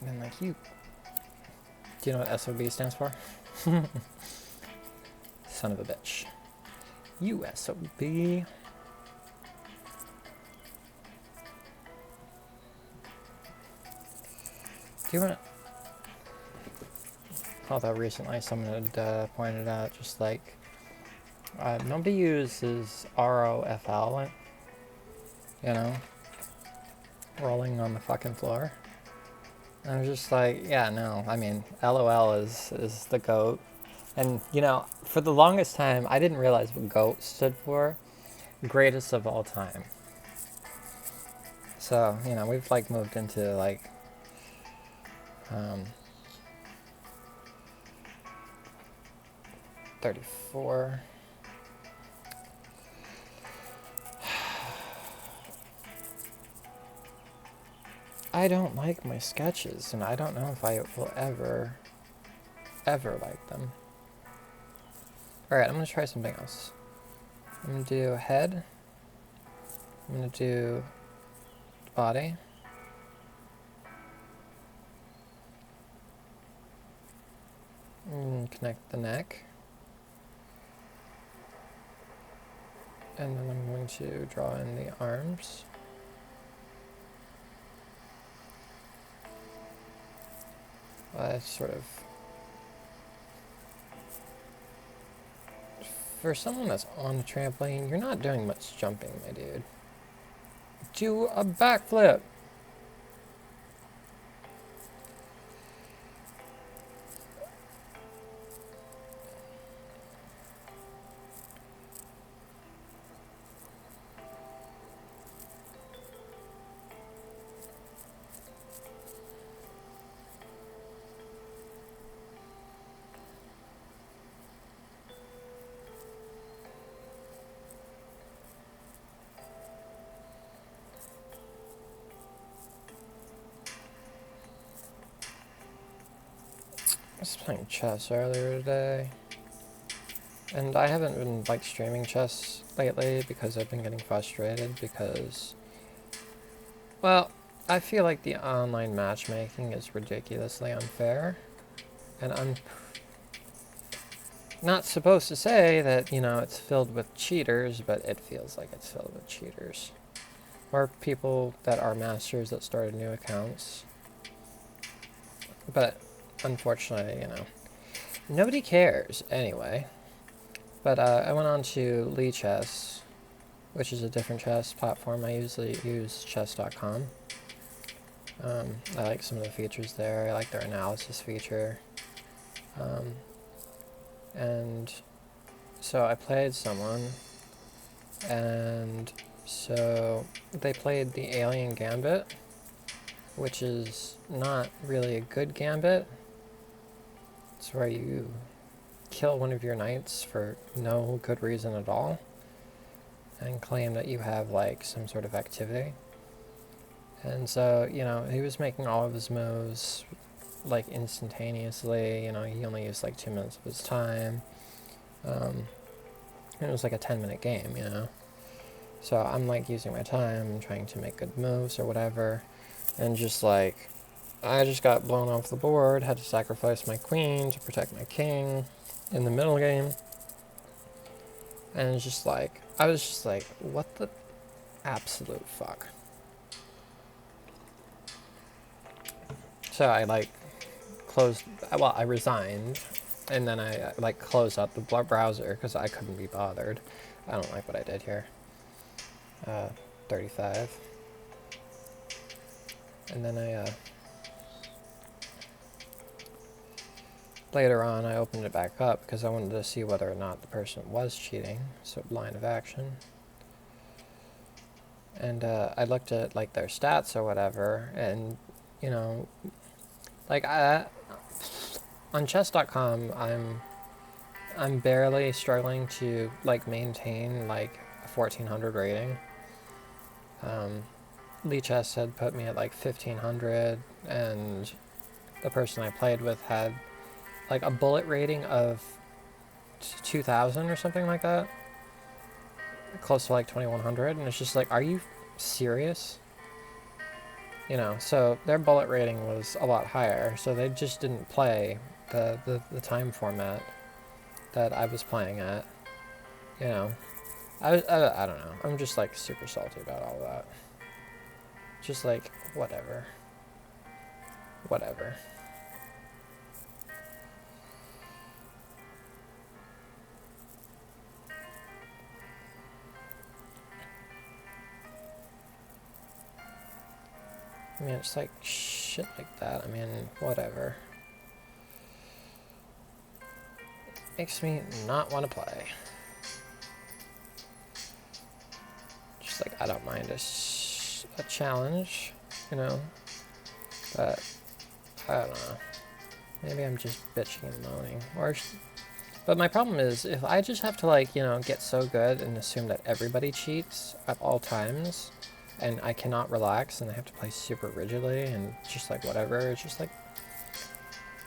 Speaker 1: And then like, do you know what SOB stands for? Son of a bitch. You SOB. Do you want to... Although recently someone had pointed out just like, nobody uses ROFL, you know, rolling on the fucking floor. And I was just like, yeah, no, I mean, LOL is the GOAT. And, you know, for the longest time, I didn't realize what GOAT stood for. Greatest of all time. So, you know, we've like moved into like, 34. I don't like my sketches, and I don't know if I will ever like them. Alright, I'm going to try something else. I'm going to do head. I'm going to do body. connect the neck. And then I'm going to draw in the arms. Sort of, for someone that's on a trampoline, you're not doing much jumping, my dude. Do a backflip! I was playing chess earlier today, and I haven't been like streaming chess lately because I've been getting frustrated because, well, I feel like the online matchmaking is ridiculously unfair, and I'm not supposed to say that, you know, it's filled with cheaters, but it feels like it's filled with cheaters. Or people that are masters that started new accounts. But unfortunately, you know, nobody cares anyway. But I went on to Lee Chess, which is a different chess platform. I usually use chess.com. I like some of the features there. I like their analysis feature. And so I played someone, and so they played the Alien Gambit, which is not really a good gambit. It's where you kill one of your knights for no good reason at all and claim that you have like some sort of activity. And so, you know, he was making all of his moves like instantaneously. You know, he only used like 2 minutes of his time. And it was like a 10-minute game, you know. So I'm like using my time, trying to make good moves or whatever, and just like, I just got blown off the board, had to sacrifice my queen to protect my king in the middle game. And it's just like, I was just like, what the absolute fuck? So I like I resigned, and then I like closed out the browser because I couldn't be bothered. I don't like what I did here. 35. And then I, later on I opened it back up because I wanted to see whether or not the person was cheating, so line of action. And I looked at like their stats or whatever, and you know, like on chess.com I'm barely struggling to like maintain like a 1400 rating. Lee Chess had put me at like 1500, and the person I played with had like a bullet rating of 2000 or something like that, close to like 2100, and it's just like, are you serious? You know, so their bullet rating was a lot higher, so they just didn't play the time format that I was playing at. You know, I don't know. I'm just like super salty about all that. Just like, whatever. Whatever. I mean, it's like shit like that. I mean, whatever. Makes me not want to play. Just like, I don't mind a challenge, you know, but I don't know. Maybe I'm just bitching and moaning. But my problem is, if I just have to like, you know, get so good and assume that everybody cheats at all times, and I cannot relax, and I have to play super rigidly and just like whatever, it's just like,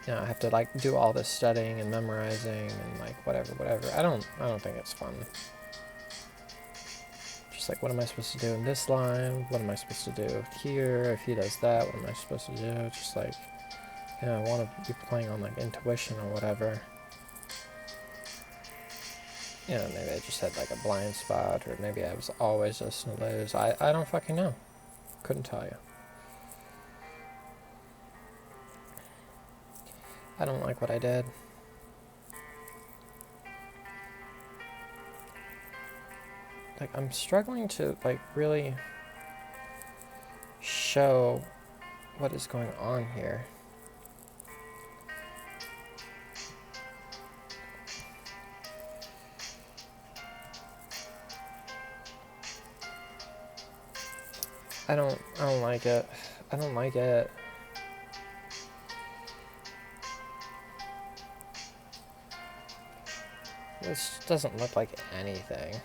Speaker 1: you know, I have to like do all this studying and memorizing and like whatever. I don't think it's fun. Just like, what am I supposed to do in this line? What am I supposed to do here? If he does that, what am I supposed to do? Just like, you know, I want to be playing on like intuition or whatever. You know, maybe I just had like a blind spot, or maybe I was always just to lose. I don't fucking know. Couldn't tell you. I don't like what I did. Like, I'm struggling to like really show what is going on here. I don't like it. I don't like it. This doesn't look like anything.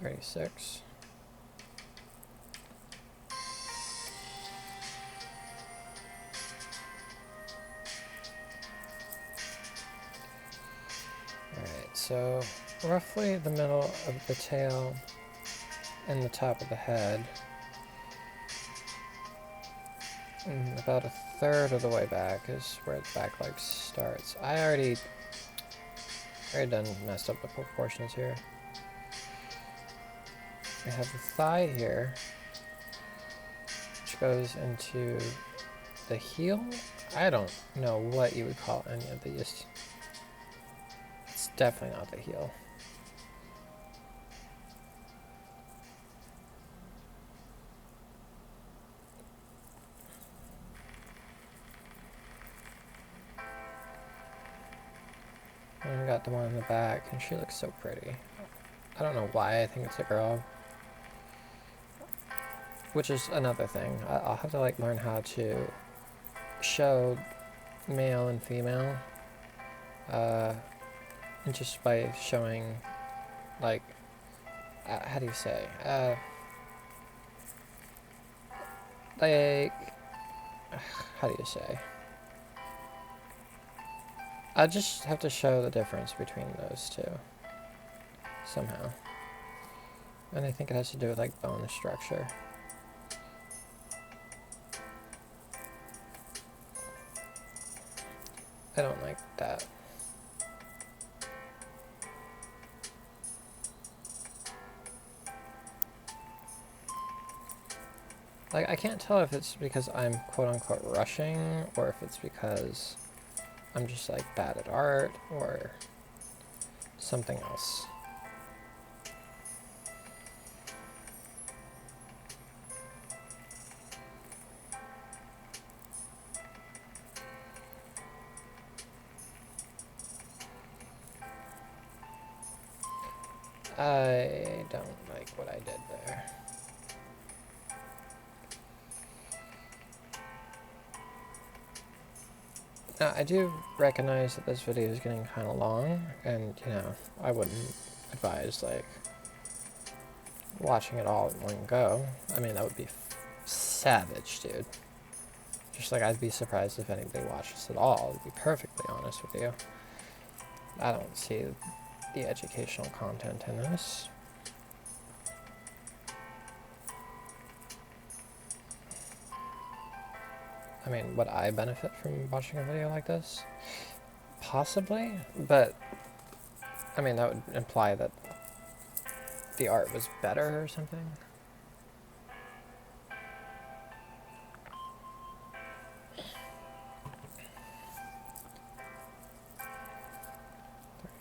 Speaker 1: $36. Alright, so roughly the middle of the tail and the top of the head. And about a third of the way back is where the back leg starts. I already done messed up the proportions here. We have the thigh here, which goes into the heel. I don't know what you would call any of these. It's definitely not the heel. And we got the one in the back, and she looks so pretty. I don't know why I think it's a girl. Which is another thing. I'll have to like learn how to show male and female. Just by showing, like, how do you say? Like, how do you say? I just have to show the difference between those two somehow. And I think it has to do with like bone structure. I don't like that. Like, I can't tell if it's because I'm quote-unquote rushing, or if it's because I'm just like bad at art, or something else. I don't like what I did there. Now, I do recognize that this video is getting kind of long, and, you know, I wouldn't advise, like, watching it all in one go. I mean, that would be savage, dude. Just like, I'd be surprised if anybody watches it all, to be perfectly honest with you. I don't see the educational content in this. I mean, would I benefit from watching a video like this? Possibly, but I mean, that would imply that the art was better or something.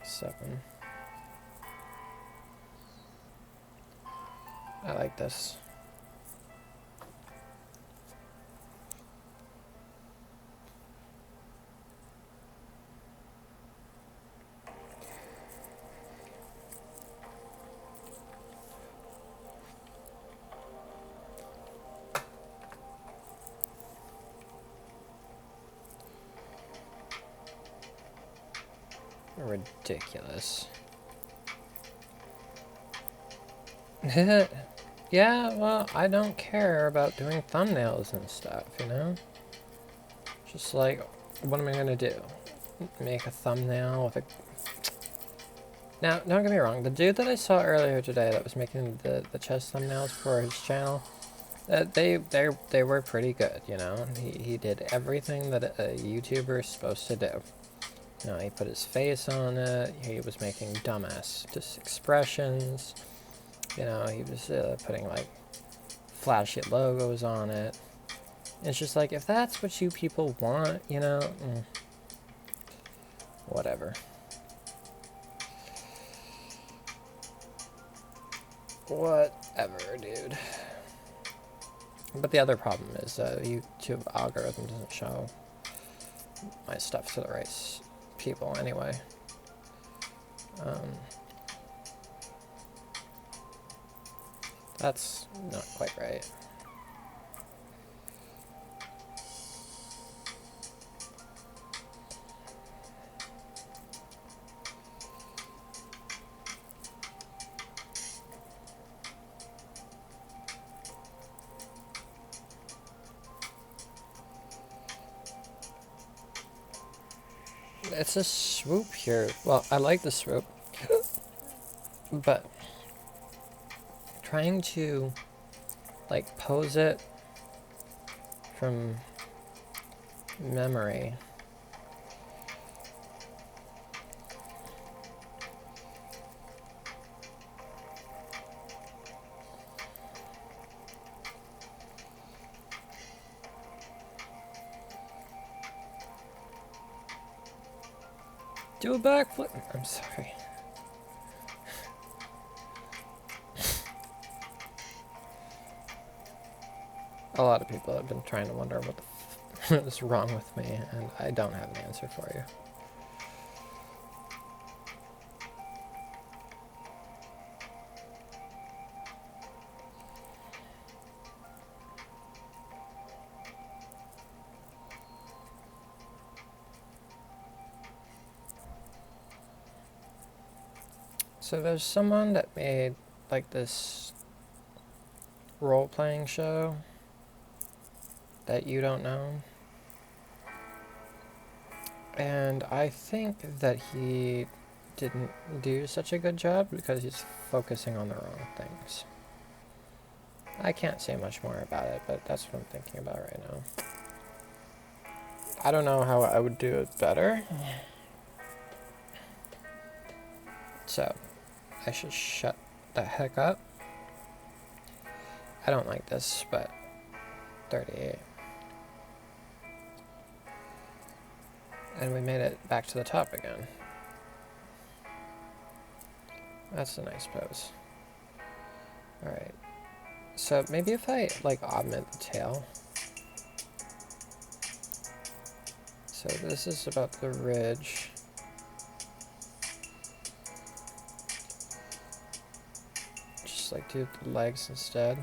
Speaker 1: $37. I like this. Ridiculous. Yeah, well, I don't care about doing thumbnails and stuff, you know? Just like, what am I gonna do? Make a thumbnail with a... Now, don't get me wrong, the dude that I saw earlier today that was making the chest thumbnails for his channel, they were pretty good, you know? He did everything that a YouTuber is supposed to do. You know, he put his face on it, he was making dumbass just expressions, you know, he was putting, like, flashy logos on it. It's just like, if that's what you people want, you know, whatever. Whatever, dude. But the other problem is YouTube algorithm doesn't show my stuff to the right people anyway. That's not quite right. It's a swoop here. Well, I like the swoop, but trying to like pose it from memory. Do a backflip. I'm sorry. A lot of people have been trying to wonder what the f is wrong with me, and I don't have an answer for you. So there's someone that made like this role-playing show that you don't know. And I think that he didn't do such a good job because he's focusing on the wrong things. I can't say much more about it, but that's what I'm thinking about right now. I don't know how I would do it better. So, I should shut the heck up. I don't like this, but 38. And we made it back to the top again. That's a nice pose. Alright. So maybe if I like augment the tail. So this is about the ridge. Just like do the legs instead.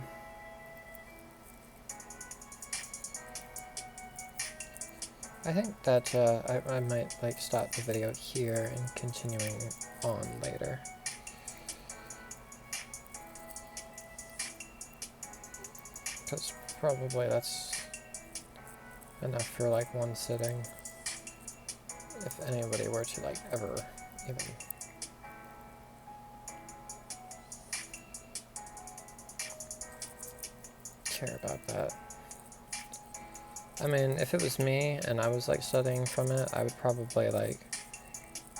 Speaker 1: I think that I might like stop the video here and continuing on later. Because probably that's enough for like one sitting. If anybody were to like ever even care about that. I mean, if it was me and I was like studying from it, I would probably like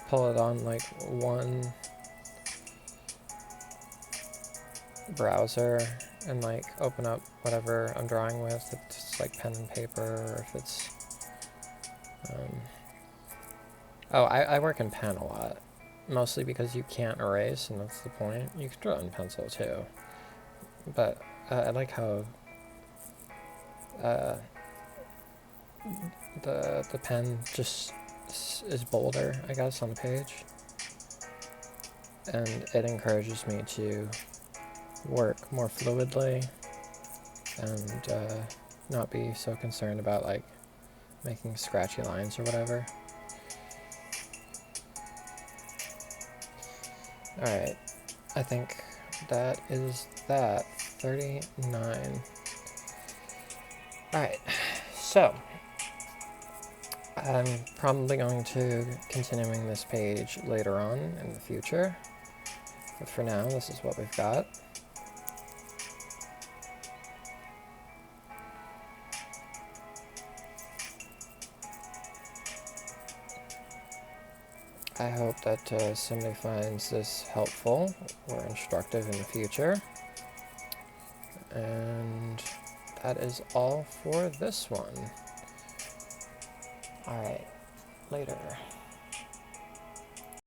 Speaker 1: pull it on like one browser and like open up whatever I'm drawing with, if it's like pen and paper, or if it's oh, I work in pen a lot, mostly because you can't erase, and that's the point. You can draw in pencil too, but I like how the pen just is bolder, I guess, on the page, and it encourages me to work more fluidly and not be so concerned about like making scratchy lines or whatever. Alright, I think that is that. 39. Alright, so I'm probably going to continuing this page later on in the future, but for now, this is what we've got. I hope that somebody finds this helpful or instructive in the future. And that is all for this one. Alright, later.